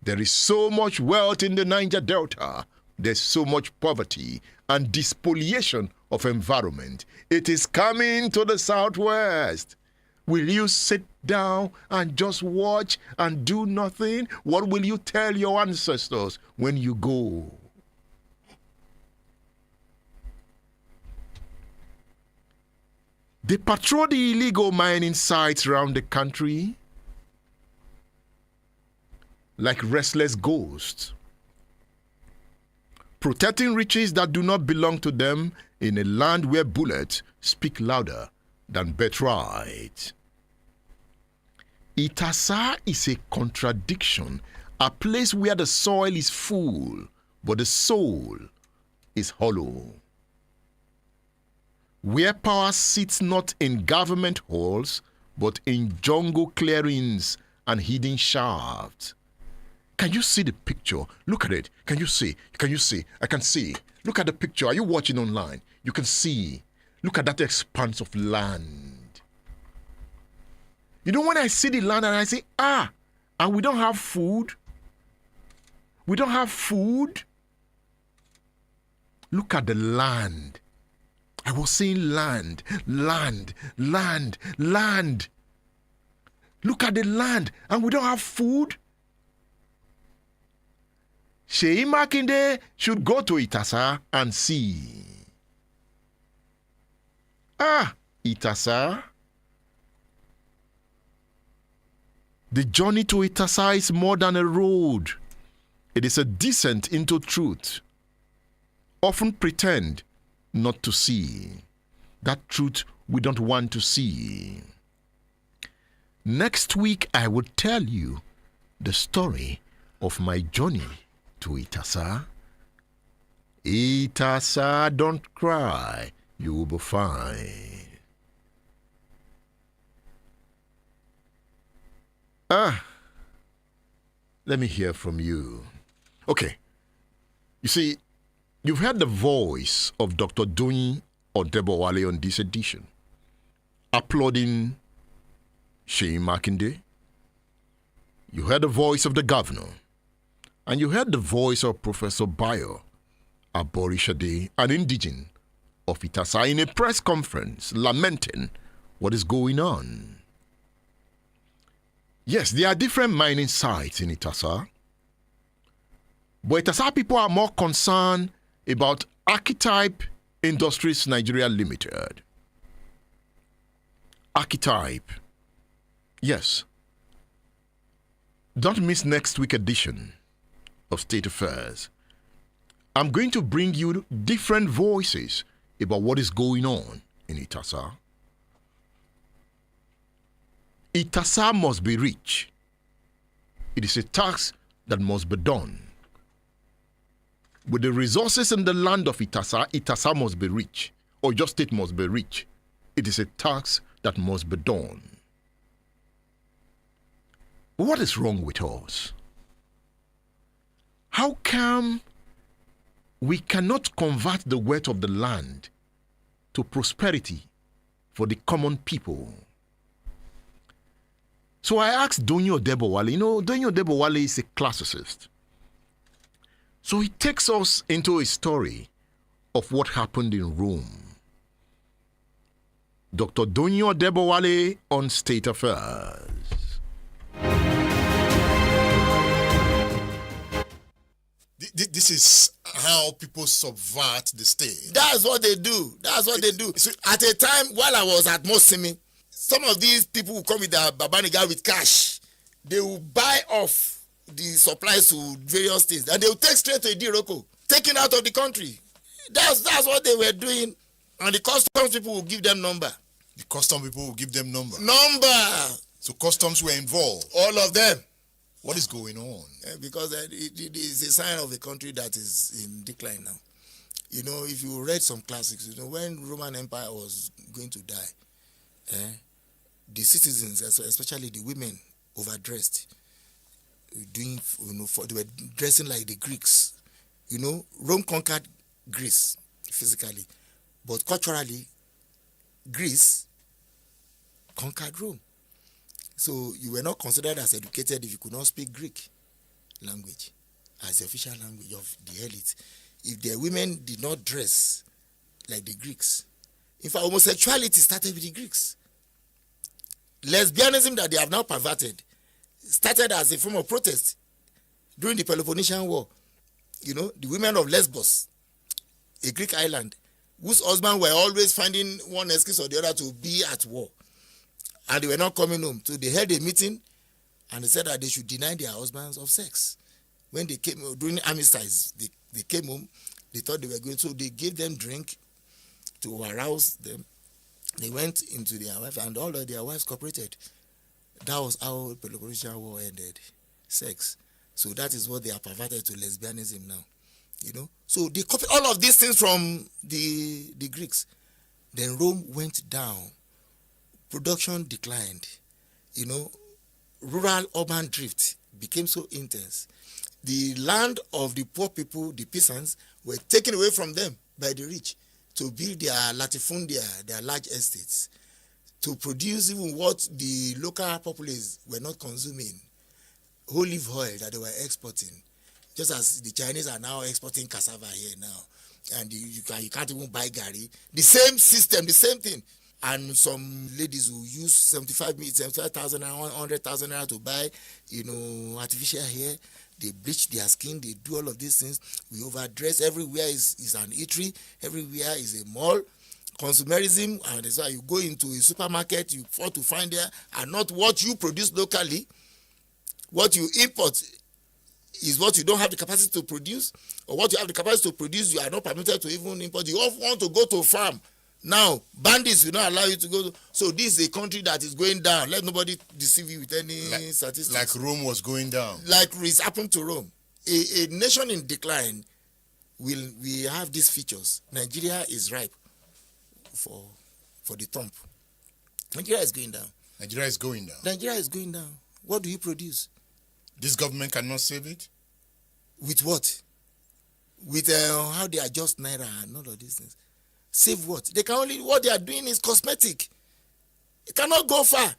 There is so much wealth in the Niger Delta. There's so much poverty and despoliation of environment. It is coming to the southwest. Will you sit down and just watch and do nothing? What will you tell your ancestors when you go? They patrol the illegal mining sites around the country like restless ghosts, protecting riches that do not belong to them in a land where bullets speak louder than birthright. Itasa is a contradiction, a place where the soil is full, but the soul is hollow. Where power sits not in government halls, but in jungle clearings and hidden shafts. Can you see the picture? Look at it. Can you see? Can you see? I can see. Look at the picture. Are you watching online? You can see. Look at that expanse of land. You know, when I see the land and I say, and we don't have food, We don't have food. Look at the land. I was saying land, land, land, land. Look at the land, and we don't have food. Seyi Makinde should go to Itasa and see. Itasa. The journey to Itasa is more than a road. It is a descent into truth. Often pretend not to see. That truth we don't want to see. Next week, I will tell you the story of my journey to Itasa. Itasa, don't cry. You will be fine. Let me hear from you. Okay. You see, you've heard the voice of Dr. Doyin Odebowale on this edition, applauding Seyi Makinde. You heard the voice of the governor, and you heard the voice of Professor Bayo Aborishade, an indigene of Itasa, in a press conference lamenting what is going on. Yes, there are different mining sites in Itasa, but Itasa people are more concerned about Archetype Industries Nigeria Limited. Archetype. Yes. Don't miss next week's edition of State Affairs. I'm going to bring you different voices about what is going on in Itasa. Itasa must be rich. It is a task that must be done. With the resources in the land of Itasa, Itasa must be rich, or your state must be rich. It is a task that must be done. What is wrong with us? How come we cannot convert the wealth of the land to prosperity for the common people? So I asked Doyin Odebowale. Doyin Odebowale is a classicist. So he takes us into a story of what happened in Rome. Dr. Doyin Odebowale on State Affairs. This is how people subvert the state. That's what they do. That's what they do. So at a time while I was at Mosimi, some of these people will come with their babaniga with cash. They will buy off the supplies to various things, and they will take straight to Idiroko, taken out of the country. That's what they were doing, and the customs people will give them number. The custom people will give them number. So customs were involved. All of them. What is going on? Because it is a sign of a country that is in decline now. If you read some classics, when Roman Empire was going to die, the citizens, especially the women, overdressed. They were dressing like the Greeks. Rome conquered Greece physically, but culturally, Greece conquered Rome. So you were not considered as educated if you could not speak Greek language as the official language of the elite. If the women did not dress like the Greeks. In fact, homosexuality started with the Greeks. Lesbianism that they have now perverted started as a form of protest during the Peloponnesian War. The women of Lesbos, a Greek island, whose husbands were always finding one excuse or the other to be at war. And they were not coming home. So they held a meeting and they said that they should deny their husbands of sex. When they came, during armistice, they came home, they thought they were going, so they gave them drink to arouse them. They went into their wives and all of their wives cooperated. That was how the Peloponnesian War ended. Sex. So that is what they are perverted to lesbianism now. So they copied all of these things from the Greeks. Then Rome went down. Production declined. Rural-urban drift became so intense. The land of the poor people, the peasants, were taken away from them by the rich to build their latifundia, their large estates, to produce even what the local populace were not consuming, olive oil that they were exporting, Just as the Chinese are now exporting cassava here now, and you can't even buy gari. The same system, the same thing. And some ladies who use 75,000 and 100,000 naira to buy, artificial hair. They bleach their skin. They do all of these things. We overdress. Everywhere is an eatery. Everywhere is a mall. Consumerism, and that's why you go into a supermarket, you want to find there, and not what you produce locally. What you import is what you don't have the capacity to produce, or what you have the capacity to produce, you are not permitted to even import. You all want to go to a farm. Now, bandits will not allow you to go. So this is a country that is going down. Let nobody deceive you with any statistics. Like Rome was going down. Like it's happened to Rome. A nation in decline will have these features. Nigeria is ripe for the thump. Nigeria is going down. Nigeria is going down. Nigeria is going down. What do you produce? This government cannot save it? With what? With how they adjust Naira and all of these things. Save what? They can only, what they are doing is cosmetic. It cannot go far.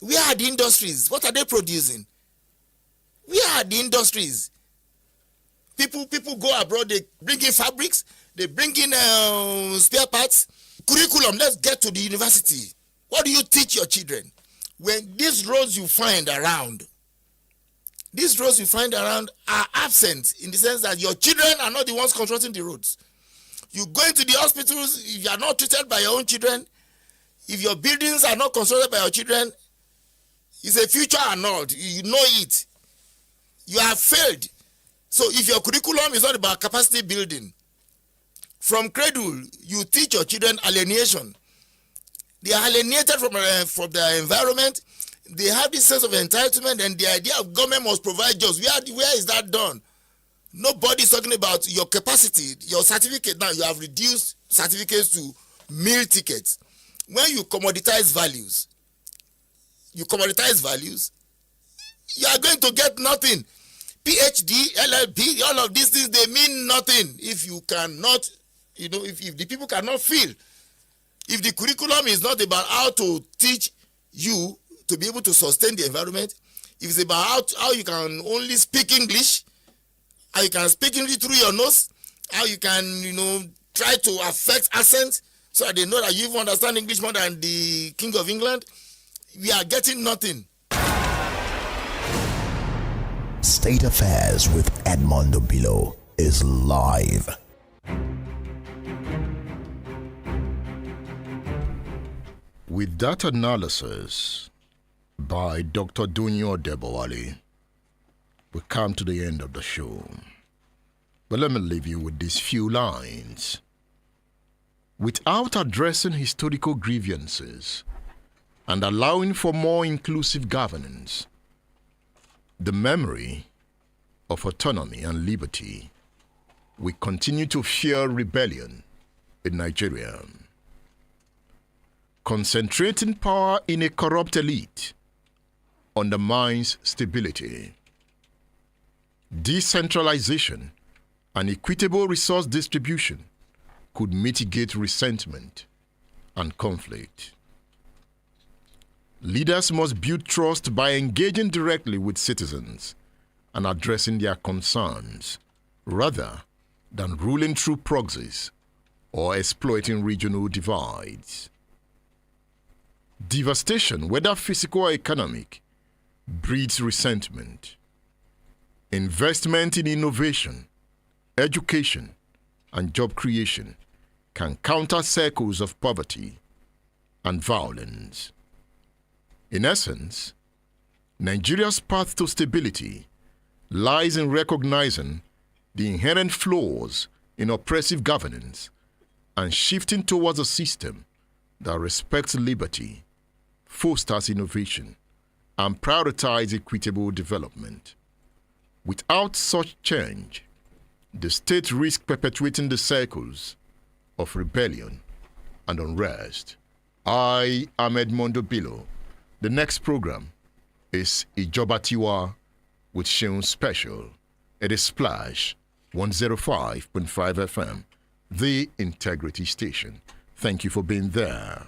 Where are the industries? What are they producing? Where are the industries? People go abroad, they bring in fabrics, they bring in spare parts. Curriculum, let's get to the university. What do you teach your children? When these roads you find around are absent, in the sense that your children are not the ones constructing the roads. You go into the hospitals, if you are not treated by your own children, if your buildings are not constructed by your children, it's a future or not. You know it. You have failed. So if your curriculum is not about capacity building, from cradle, you teach your children alienation. They are alienated from their environment. They have this sense of entitlement, and the idea of government must provide jobs. Where is that done? Nobody is talking about your capacity, your certificate. Now you have reduced certificates to meal tickets. When you commoditize values, you are going to get nothing. PhD, LLB, all of these things, they mean nothing if you cannot, if the people cannot feel. If the curriculum is not about how to teach you to be able to sustain the environment, if it's about how you can only speak English, how you can speak English through your nose, how you can, try to affect accent so that they know that you even understand English more than the King of England, we are getting nothing. State Affairs with Edmond Obilo is live. With that analysis by Dr. Dunyo Debowale, we come to the end of the show. But let me leave you with these few lines. Without addressing historical grievances and allowing for more inclusive governance, the memory of autonomy and liberty will continue to fuel rebellion in Nigeria. Concentrating power in a corrupt elite undermines stability. Decentralization and equitable resource distribution could mitigate resentment and conflict. Leaders must build trust by engaging directly with citizens and addressing their concerns, rather than ruling through proxies or exploiting regional divides. Devastation, whether physical or economic, breeds resentment. Investment in innovation, education, and job creation can counter cycles of poverty and violence. In essence, Nigeria's path to stability lies in recognizing the inherent flaws in oppressive governance and shifting towards a system that respects liberty, fosters innovation, and prioritizes equitable development. Without such change, the state risks perpetuating the cycles of rebellion and unrest. I am Edmond Obilo. The next program is Ijoba Tiwa with Sheun Special. It is Splash 105.5 FM, the Integrity Station. Thank you for being there.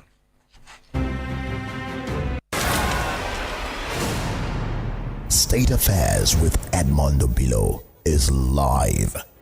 State Affairs with Edmond Obilo is live.